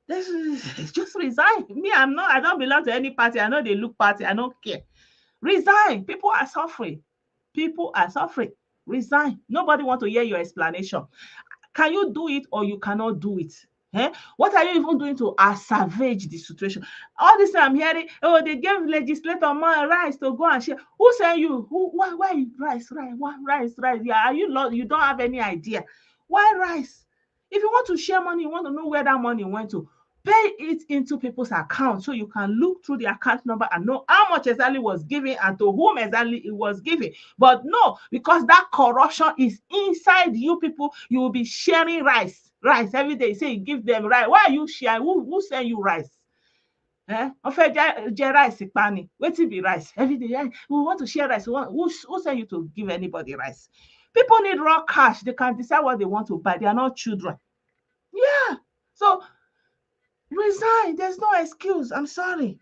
Just resign. Me, I don't belong to any party. I know they look party. I don't care. Resign. People are suffering. People are suffering. Resign. Nobody want to hear your explanation. Can you do it or you cannot do it? What are you even doing to salvage the situation? All this I'm hearing, oh, they gave legislator more rights to go and share. Who sent you? Why rice? Why rice? Yeah, are you not? You don't have any idea. Why rice? If you want to share money, you want to know where that money went to, pay it into people's account so you can look through the account number and know how much exactly was given and to whom exactly it was given. But no, because that corruption is inside you people, you will be sharing rice every day. You say you give them rice. Why are you sharing? Who send you rice? Wọ́n fẹ́ jẹ rice pani. Wetin be rice? Every day, we want to share rice. Who send you to give anybody rice? People need raw cash. They can decide what they want to buy. They are not children. Yeah. So resign. There's no excuse. I'm sorry.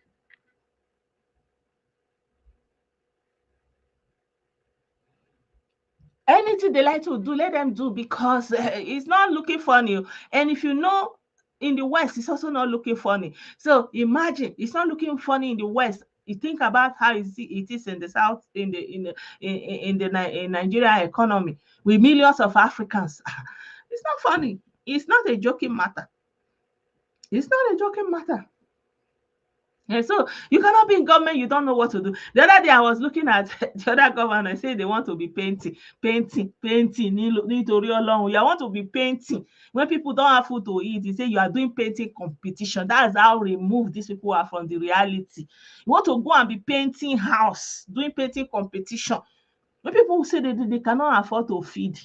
Anything they like to do, let them do because it's not looking funny. And if you know, in the West, it's also not looking funny. So imagine it's not looking funny in the West. You think about how it is in the South, in the Nigeria economy with millions of Africans. It's not funny. It's not a joking matter. It's not a joking matter. And so you cannot be in government, you don't know what to do. The other day I was looking at the other governor, say they want to be painting. Nítorí Ọlọ́run, you want to be painting. When people don't have food to eat, you say you are doing painting competition. That's how removed these people are from the reality. You want to go and be painting house, doing painting competition. When people say they cannot afford to feed.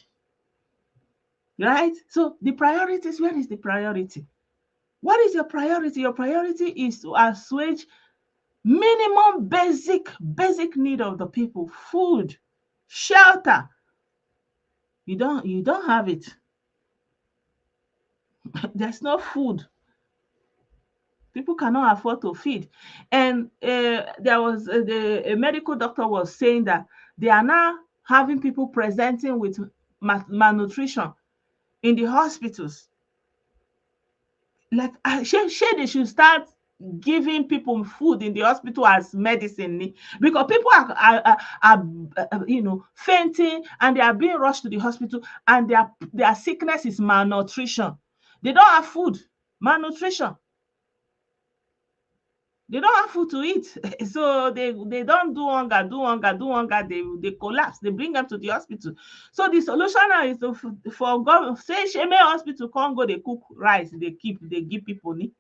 Right? So the priorities, where is the priority? What is your priority? Your priority is to assuage minimum basic need of the people: food, shelter. You don't have it. There's no food. People cannot afford to feed. And there was a medical doctor was saying that they are now having people presenting with malnutrition in the hospitals. Like, they should start giving people food in the hospital as medicine, because people are fainting, and they are being rushed to the hospital, and their sickness is malnutrition. They don't have food. Malnutrition. They don't have food to eat. So they don't do hunger, they collapse, they bring them to the hospital. So the solution now is for government say sheme hospital can't go, they cook rice, they give people ni.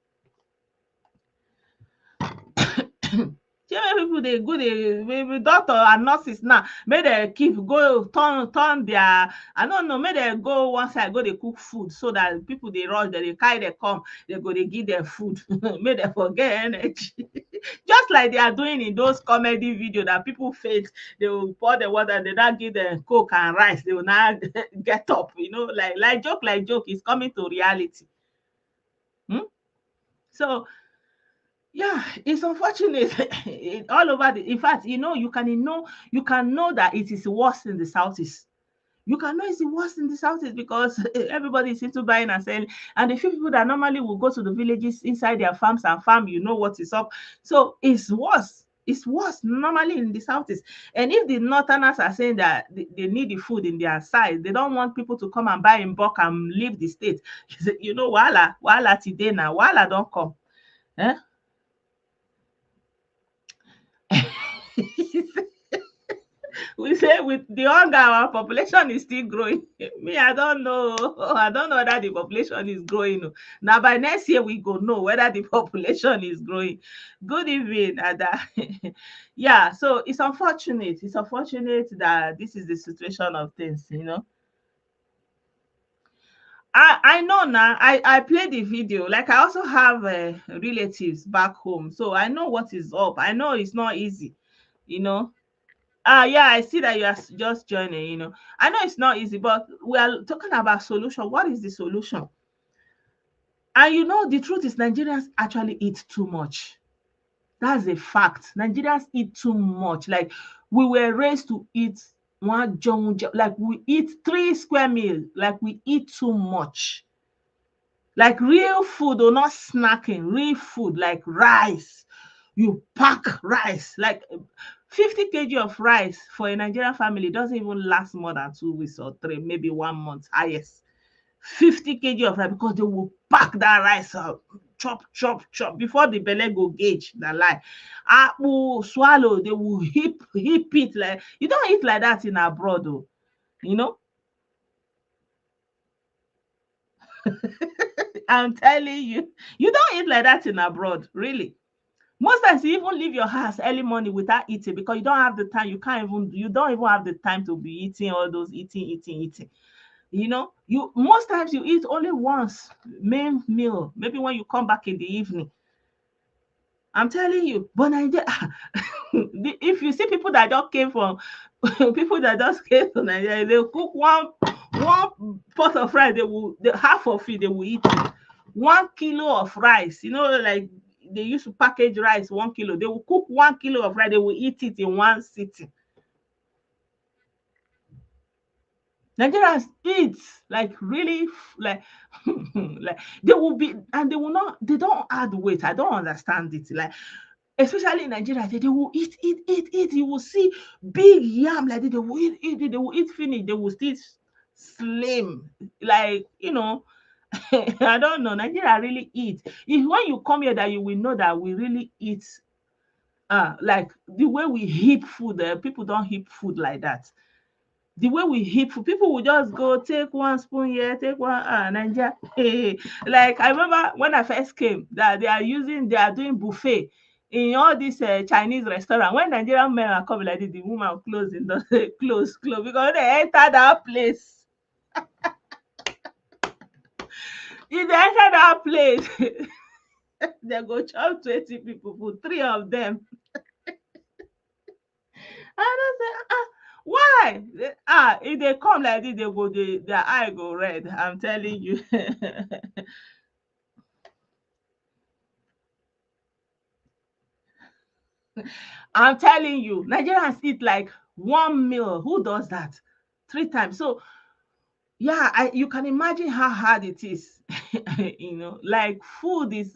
People they go, maybe doctor and nurses now, may they keep go turn their, I don't know, may they go one side, go they cook food, so that people they rush, they carry, they come, they go, they give them food. May they forget energy. Just like they are doing in those comedy videos that people faint, they will pour the water, they now give them coke and rice, they will now get up, like joke is coming to reality. So yeah, it's unfortunate. All over in fact, you can know that it is worse in the southeast. You can know it's worse in the southeast because everybody is into buying and selling, and the few people that normally will go to the villages inside their farms and farm, what is up. So it's worse. It's worse normally in the southeast. And if the northerners are saying that they need the food in their side, they don't want people to come and buy in bulk and leave the state. Wala today now, wala don't come. Eh? We say with the hunger, our population is still growing. Me, I don't know. I don't know whether the population is growing. Now, by next year, we go know whether the population is growing. Good evening, Ada. Yeah, so it's unfortunate. It's unfortunate that this is the situation of things. I know now. I play the video. Like, I also have relatives back home, so I know what is up. I know it's not easy. You know, yeah, I see that you are just joining. I know it's not easy, but we are talking about solution. What is the solution? And the truth is Nigerians actually eat too much. That's a fact. Nigerians eat too much. Like, we were raised to eat one like we eat 3 square meals. Like, we eat too much. Like real food, or not snacking, real food, like rice. You pack rice, like 50 kg of rice for a Nigerian family doesn't even last more than 2 weeks or 3, maybe 1 month highest. 50 kg of rice, because they will pack that rice up, chop, chop, chop, before the belly go gauge the lie. Apple, swallow, they will heap it. Like, you don't eat like that in abroad, though. I'm telling you, you don't eat like that in abroad, really. Most times you even leave your house early morning without eating, because you don't have the time. You don't even have the time to be eating all those eating. You most times you eat only once main meal, maybe when you come back in the evening. I'm telling you, but Nigeria, if you see people that just came from people that just came to Nigeria, they cook one pot of rice, half of it they will eat it. 1 kilo of rice, like they used to package rice 1 kilo. They will cook 1 kilo of rice, they will eat it in one sitting. Nigerians eat like really like like they will be, and they don't add weight. I don't understand it. Like, especially in Nigeria, they will eat. You will see big yam like this. They will eat, they will eat finish. They will still slim. Like, I don't know. Nigeria really eat. If when you come here, that you will know that we really eat. Like the way we heap food, people don't heap food like that. The way we heap food, people will just go take one spoon here, take one Nigeria. Like, I remember when I first came, that they are doing buffet in all these Chinese restaurant. When Nigerian men are coming like this, the woman will close in the close, because they enter that place. If they enter that place, they go chop 20 people, put 3 of them. I don't say, why? If they come like this, their eye go red. I'm telling you. I'm telling you, Nigerians eat like one meal. Who does that? 3 times. So yeah, you can imagine how hard it is. Like, food is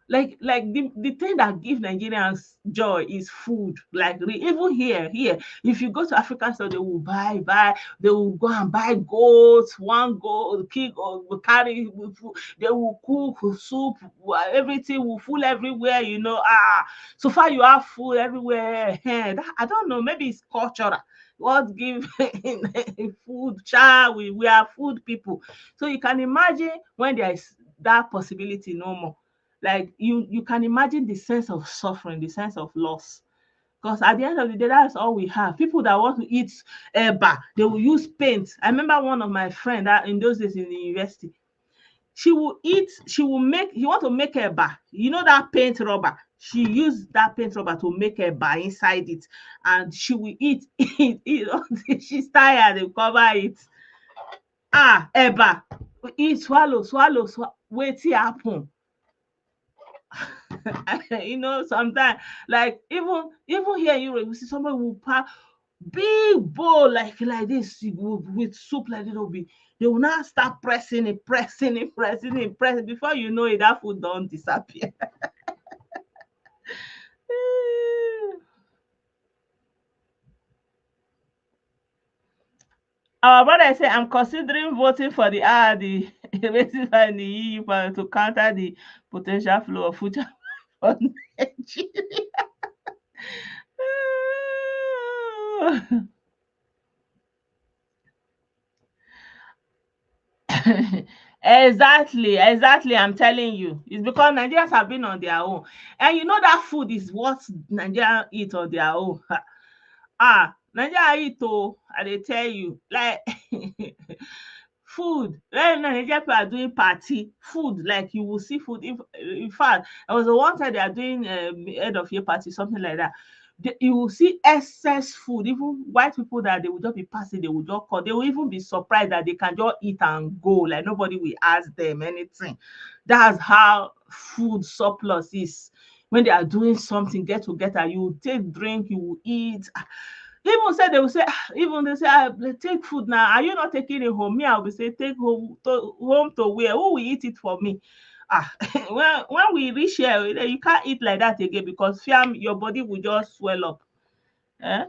like the thing that gives Nigerians joy is food. Like even here, if you go to African store, they will buy, they will go and buy goats, one goat, king or will carry with food. They will cook soup, everything will full everywhere, so far you have food everywhere. I don't know, maybe it's cultural. What give food, child, we are food people. So you can imagine when there is that possibility no more. Like you can imagine the sense of suffering, the sense of loss. Because at the end of the day, that's all we have. People that want to eat eba, they will use paint. I remember one of my friend that in those days in the university, she will make, you want to make eba. You know that paint rubber? She used that paint rubber to make eba inside it. And she will eat it. She's tired, they cover it. Eba. Eat, swallow. Wetin happen? Sometimes, like even here in Europe, you see somebody will pack big bowl like this with soup like this. They will now start pressing it. Before you know it, that food don't disappear. Our brother say, I'm considering voting for the the racism in the EU to counter the potential flow of food for Nigeria. Exactly. I'm telling you, it's because Nigerians have been on their own, and that food is what Nigerians eat on their own. Nigeria eat I dey tell you, like food. When Nigerian people are doing party, food, like you will see food. If in fact, there was a one time they are doing end of year party, something like that. You will see excess food. Even white people that they will just be passing, they will just call. They will even be surprised that they can just eat and go. Like nobody will ask them anything. That's how food surplus is. When they are doing something, get together, you will take drink, you will eat. Even say they will say, even they say, take food now. Are you not taking it home? Me, I will say, take home to where? Who will eat it for me? When we reach here, you can't eat like that again because your body will just swell up. Eh?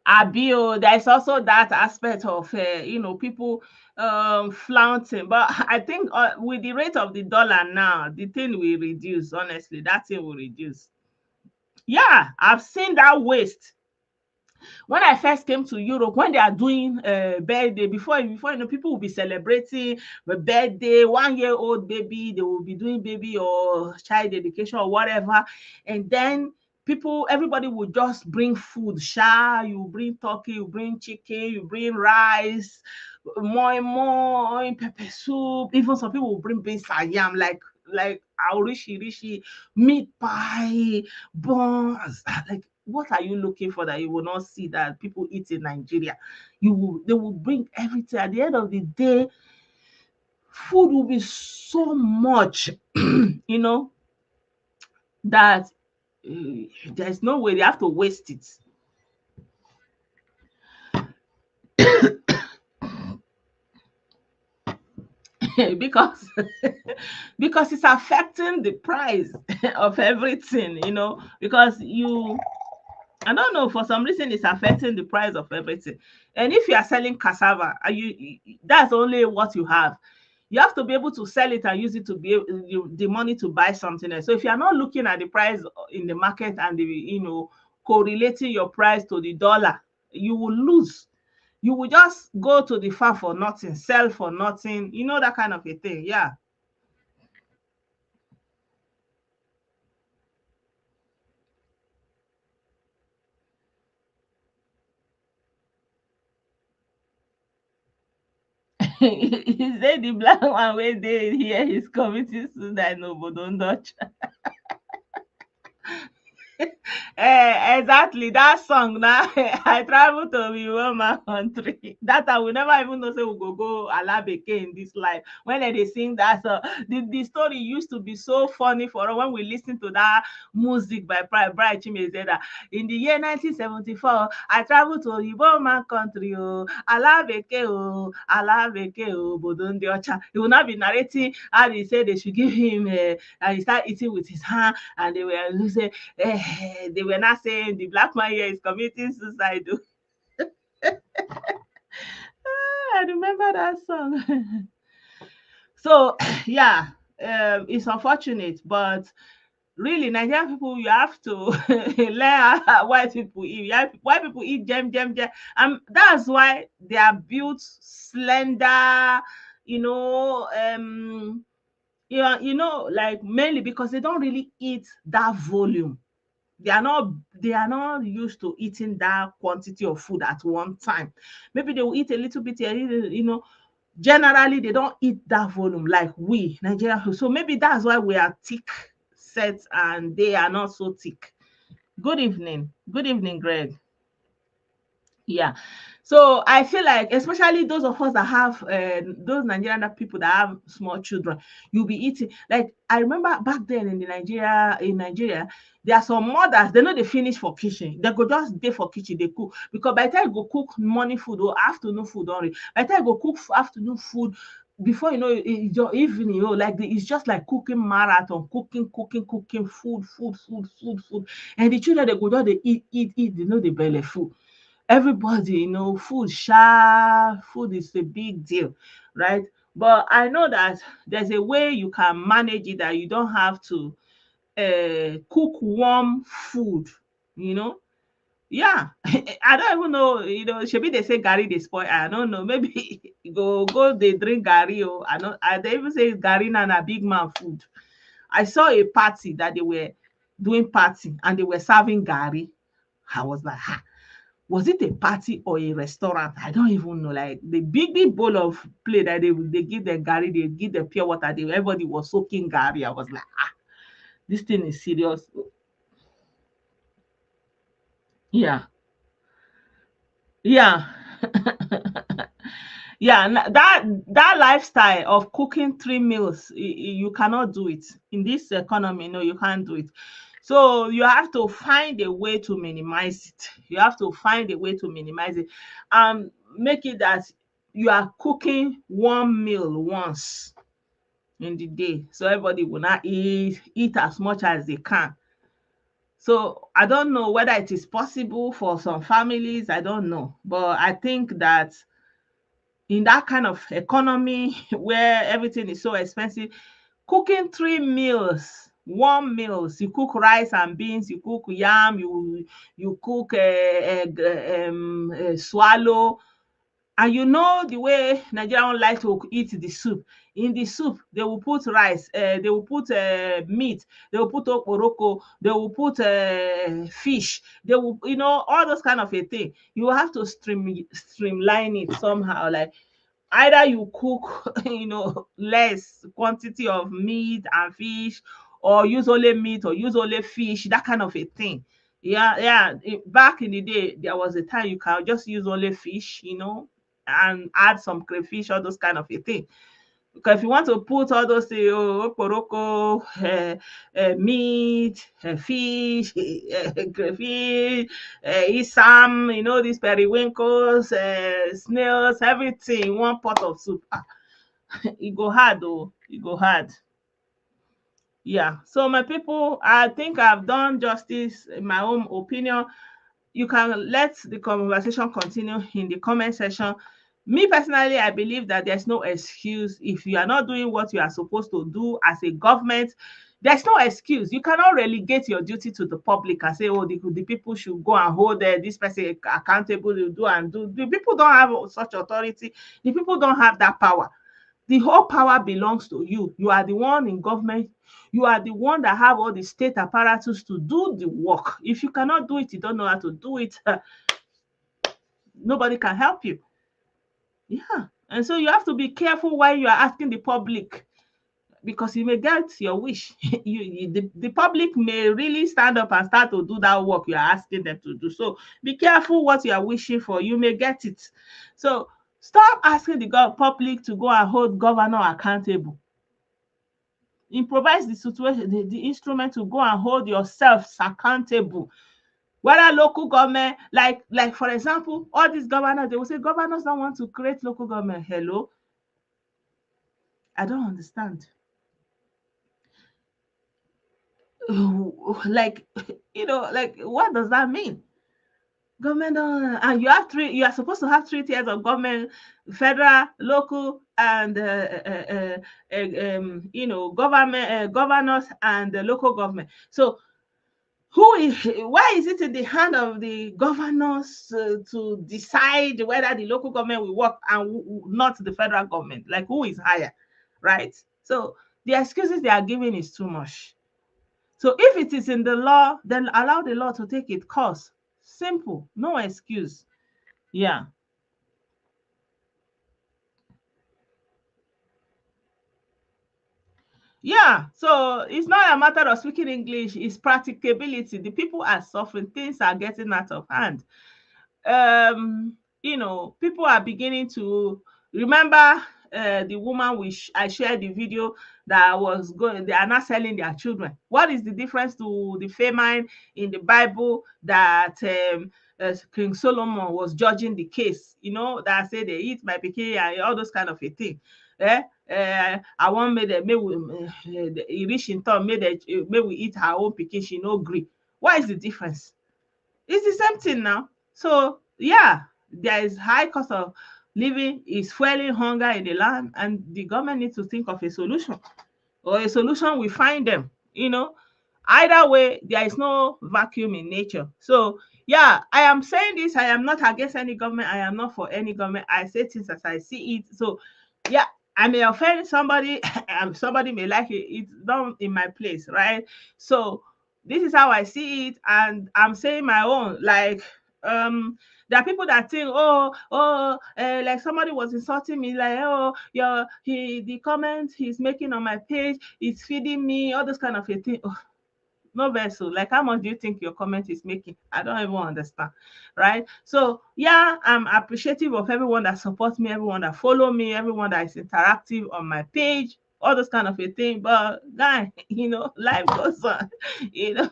Abio, there's also that aspect of people flaunting. But I think with the rate of the dollar now, the thing will reduce. Honestly, that thing will reduce. Yeah, I've seen that waste. When I first came to Europe, when they are doing birthday, before people will be celebrating the birthday, 1 year old baby, they will be doing baby or child dedication or whatever, and then everybody will just bring food. You bring turkey, you bring chicken, you bring rice, more pepper soup. Even some people will bring beans and yam, like rishi meat pie, buns. Like, what are you looking for that you will not see that people eat in Nigeria? They will bring everything. At the end of the day, food will be so much, that there's no way they have to waste it. because because it's affecting the price of everything, because I don't know, for some reason it's affecting the price of everything. And if you are selling cassava, that's only what you have. You have to be able to sell it and use it to be the money to buy something else. So if you are not looking at the price in the market and correlating your price to the dollar, you will lose. You will just go to the farm for nothing, sell for nothing, that kind of a thing. Yeah. He said the black one wey dey here is committing suicide, no, but don't touch. Exactly that song now. I travel to my country. That time we never even know say we go Alabeke in this life. When they sing that song, the story used to be so funny for us when we listen to that music by Bright Chimezeda. In the year 1974, I traveled to man country, oh, Alabeke, oh, Alabeke, oh, Bodondi Ocha. He will not be narrating how they say they should give him, and he start eating with his hand, and they were say, they were not saying the black man here is committing suicide. I remember that song. So yeah, it's unfortunate, but really Nigerian people, you have to learn how white people eat. White people eat gem. That's why they are built slender, you know, like mainly because they don't really eat that volume. They are not used to eating that quantity of food at one time. Maybe they will eat a little bit, generally they don't eat that volume like we Nigerian. So maybe that's why we are thick set and they are not so thick. Good evening, Greg. Yeah. So I feel like, especially those of us that have those Nigerian people that have small children, you'll be eating. Like I remember back then in Nigeria, there are some mothers, they know they finish for kitchen. They go just day for kitchen, they cook. Because by the time you go cook morning food or afternoon food only, by the time you go cook afternoon food, before you know it's your evening, it's just like cooking marathon, cooking, food. And the children they go just they eat, they know the belly full. Everybody, food is a big deal, right? But I know that there's a way you can manage it, that you don't have to cook warm food, you know. Yeah. I don't even know, maybe they say Gary they spoil. I don't know. Maybe go they drink Gary. Or they even say Gary and a big man food. I saw a party that they were doing party and they were serving Gary. I was like, was it a party or a restaurant? I don't even know. Like the big bowl of plate that they give the Gary, they give the pure water. Everybody was soaking Gary. I was like, this thing is serious. Yeah, yeah. Yeah, that lifestyle of cooking 3 meals, you cannot do it in this economy. No, you can't do it. So you have to find a way to minimize it. You have to find a way to minimize it, and make it that you are cooking one meal once in the day, so everybody will not eat as much as they can. So I don't know whether it is possible for some families. I don't know, but I think that in that kind of economy where everything is so expensive, cooking 3 meals, one meals, you cook rice and beans, you cook yam, you cook swallow, and you know the way Nigerian like to eat the soup. In the soup, they will put rice, they will put meat, they will put okporoko, they will put fish, they will, all those kind of a thing. You will have to streamline it somehow. Like either you cook less quantity of meat and fish, or use only meat or use only fish, that kind of a thing. Yeah. Back in the day, there was a time you can just use only fish, and add some crayfish, all those kind of a thing. Because if you want to put all those things, okporoko, meat, fish, crayfish, isam, these periwinkles, snails, everything in one pot of soup. It go hard though. It go hard. Yeah. So my people, I think I've done justice in my own opinion. You can let the conversation continue in the comment section. Me personally, I believe that there's no excuse if you are not doing what you are supposed to do as a government. There's no excuse. You cannot relegate your duty to the public and say, oh, the people should go and hold this person accountable to do and do. The people don't have such authority. The people don't have that power. The whole power belongs to you. You are the one in government. You are the one that have all the state apparatus to do the work. If you cannot do it, you don't know how to do it, nobody can help you. Yeah. And so you have to be careful while you are asking the public. because you may get your wish. The public may really stand up and start to do that work you are asking them to do. So be careful what you are wishing for. You may get it. So stop asking the public to go and hold governor accountable. Improvise the situation, the instrument to go and hold yourselves accountable. Whether local government, like for example, all these governors, they will say governors don't want to create local government. Hello, I don't understand. Like, like what does that mean? Government and you are supposed to have 3 tiers of government: federal, local, and government, governors, and the local government. So why is it in the hand of the governors to decide whether the local government will work and not the federal government? Like, who is higher, right? So the excuses they are giving is too much. So if it is in the law, then allow the law to take its course. Simple, no excuse. Yeah. Yeah, so it's not a matter of speaking English, it's practicability. The people are suffering, things are getting out of hand. People are beginning to remember the woman which I shared the video that was going, they are not selling their children. What is the difference to the famine in the Bible that King Solomon was judging the case, that say they eat my pikin and all those kind of a thing. I want made may we e reach in turn, may we eat her own pikin, she no gree. What is the difference? It's the same thing now. So yeah, there is high cost of living, is fueling hunger in the land, and the government needs to think of a solution, or a solution will find them. Either way, there is no vacuum in nature. So yeah, I am saying this. I am not against any government. I am not for any government. I say things as I see it. So yeah, I may offend somebody, and somebody may like it. It's not in my place, right? So this is how I see it, and I'm saying my own. Like, there are people that think, like somebody was insulting me, like, oh, the comment he's making on my page is feeding me, all those kind of a thing. No vessel. Like, how much do you think your comment is making? I don't even understand, right? So yeah, I'm appreciative of everyone that supports me, everyone that follow me, everyone that is interactive on my page, all those kind of a thing. But guy, life goes on. you know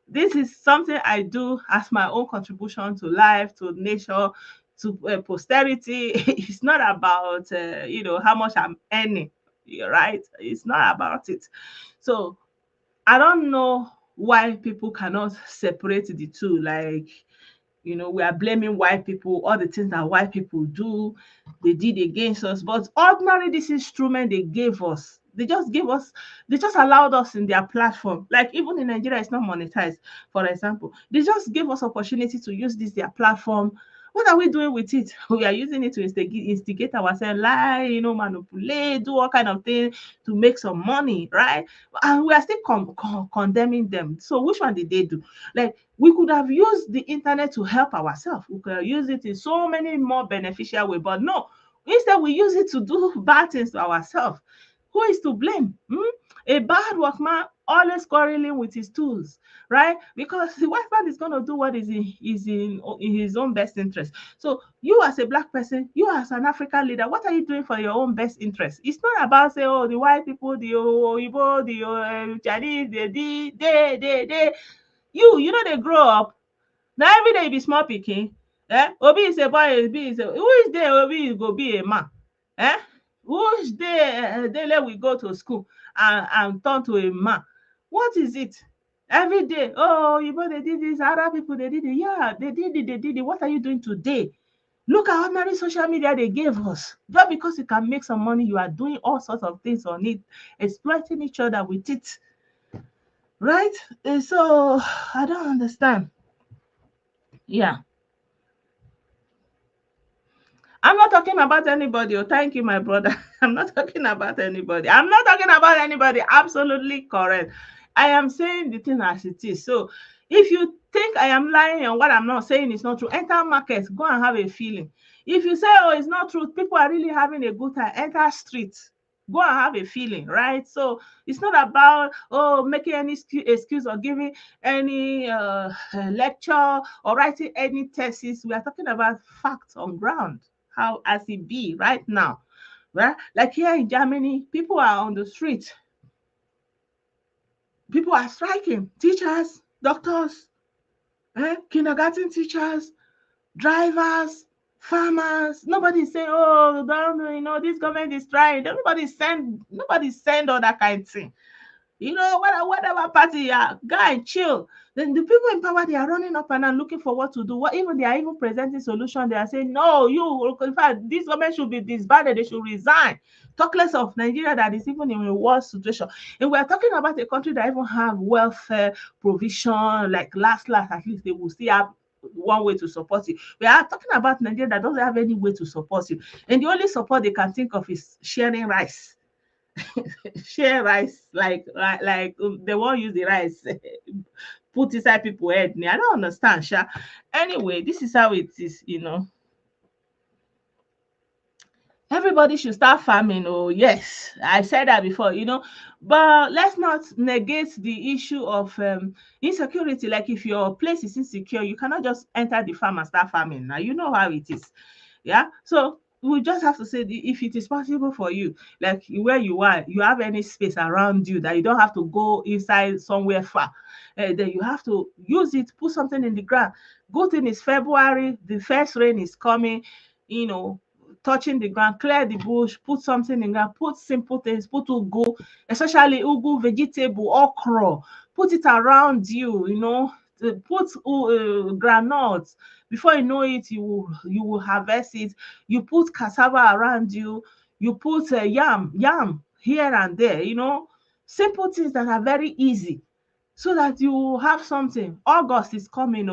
this is something I do as my own contribution to life, to nature, to posterity. It's not about how much I'm earning, right? It's not about it. So I don't know why people cannot separate the two. Like, we are blaming white people, all the things that white people do, they did against us. But ordinarily, this instrument they gave us, they just allowed us in their platform. Like, even in Nigeria, it's not monetized, for example. They just gave us opportunity to use their platform. What are we doing with it? We are using it to instigate ourselves, lie, manipulate, do all kind of things to make some money, right? And we are still condemning them. So which one did they do? Like, we could have used the internet to help ourselves. We could have used it in so many more beneficial ways, but no. Instead, we use it to do bad things to ourselves. Who is to blame? A bad workman always quarreling with his tools, right? Because the white man is going to do what is in his own best interest. So you, as a black person, you as an African leader, what are you doing for your own best interest? It's not about say, oh, the white people, the Oyibo, the Chinese, they. You know they grow up. Now every day you be small pikin. Obi is a boy, Obi is a who is there? Obi is go be a man. Eh? Which day daily we go to school and turn to a man? What is it? Every day, oh, they did this, Arab people they did it. Yeah, they did it, they did it. What are you doing today? Look at ordinary social media they gave us. Just because you can make some money, you are doing all sorts of things on it, exploiting each other with it. Right? So I don't understand. Yeah. I'm not talking about anybody. Oh, thank you, my brother. I'm not talking about anybody. I'm not talking about anybody. Absolutely correct. I am saying the thing as it is. So if you think I am lying and what I'm not saying is not true, enter markets, go and have a feeling. If you say, oh, it's not true, people are really having a good time, enter streets. go and have a feeling, right? So it's not about making any excuse or giving any lecture or writing any thesis. We are talking about facts on ground, how as it be right now, right? Like here in Germany, people are on the street, people are striking, teachers, doctors, kindergarten teachers, drivers, farmers. Nobody's saying, oh, don't, this government is trying. Nobody send all that kind of thing. Whatever party you are, guy, chill. Then the people in power, they are running up and down looking for what to do. They are even presenting solution. They are saying, no, in fact, this government should be disbanded. They should resign. Talk less of Nigeria that is even in a worse situation. And we are talking about a country that even have welfare provision, like last, at least they will still have one way to support you. We are talking about Nigeria that doesn't have any way to support you. And the only support they can think of is sharing rice. Share rice, they won't use the rice put inside people head. I don't understand, sha. Anyway, this is how it is. Everybody should start farming. Oh yes, I said that before. But let's not negate the issue of insecurity. Like if your place is insecure, you cannot just enter the farm and start farming. Now you know how it is. Yeah, so we just have to say if it is possible for you, like where you are, you have any space around you that you don't have to go inside somewhere far, then you have to use it, put something in the ground. Good thing is February, the first rain is coming, you know touching the ground, clear the bush, put something in ground, put simple things, put ugu, especially ugu, vegetable, okra, put it around you, put groundnuts. Before you know it, you will harvest it. You put cassava around you. You put yam here and there. Simple things that are very easy, so that you have something. August is coming.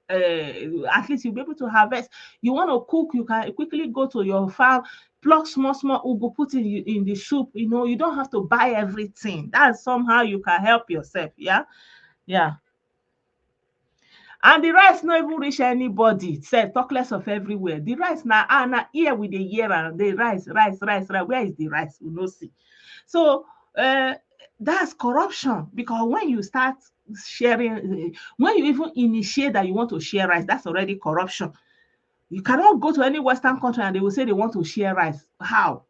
At least you'll be able to harvest. You want to cook, you can quickly go to your farm, pluck small ugu, put it in the soup. You don't have to buy everything. That's somehow you can help yourself. Yeah. And the rice no even reach anybody sef, talk less of everywhere. The rice na here we dey hear am, the rice. Where is the rice? We no see. So that's corruption, because when you start sharing, when you even initiate that you want to share rice, that's already corruption. You cannot go to any Western country and they will say they want to share rice. How?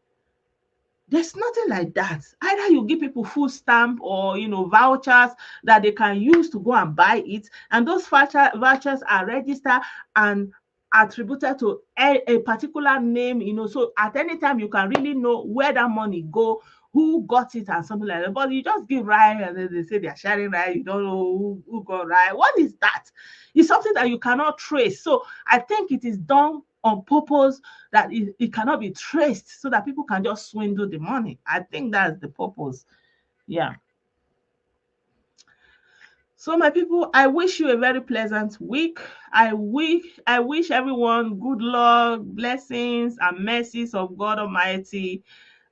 There's nothing like that. Either you give people food stamp or vouchers that they can use to go and buy it, and those vouchers are registered and attributed to a particular name. So at any time you can really know where that money go, who got it, and something like that. But you just give rice and then they say they're sharing rice. You don't know who got rice. What is that? It's something that you cannot trace. So I think it is done on purpose, that it cannot be traced, so that people can just swindle the money. I think that's the purpose. Yeah. So my people, I wish you a very pleasant week. I wish everyone good luck, blessings, and mercies of God Almighty.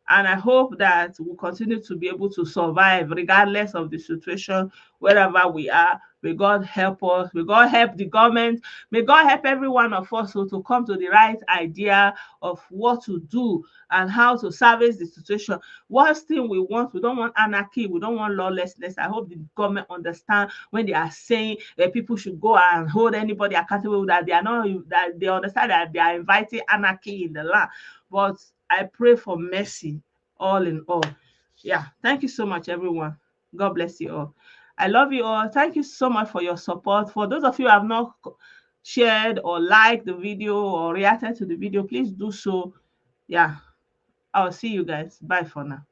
And I hope that we'll continue to be able to survive regardless of the situation, wherever we are. May God help us. May God help the government. May God help every one of us to come to the right idea of what to do and how to service the situation. Worst thing we don't want anarchy. We don't want lawlessness. I hope the government understand when they are saying that people should go and hold anybody accountable, that that they understand that they are inviting anarchy in the land. But I pray for mercy all in all. Yeah. Thank you so much, everyone. God bless you all. I love you all. Thank you so much for your support. For those of you who have not shared or liked the video or reacted to the video, please do so. Yeah. I'll see you guys. Bye for now.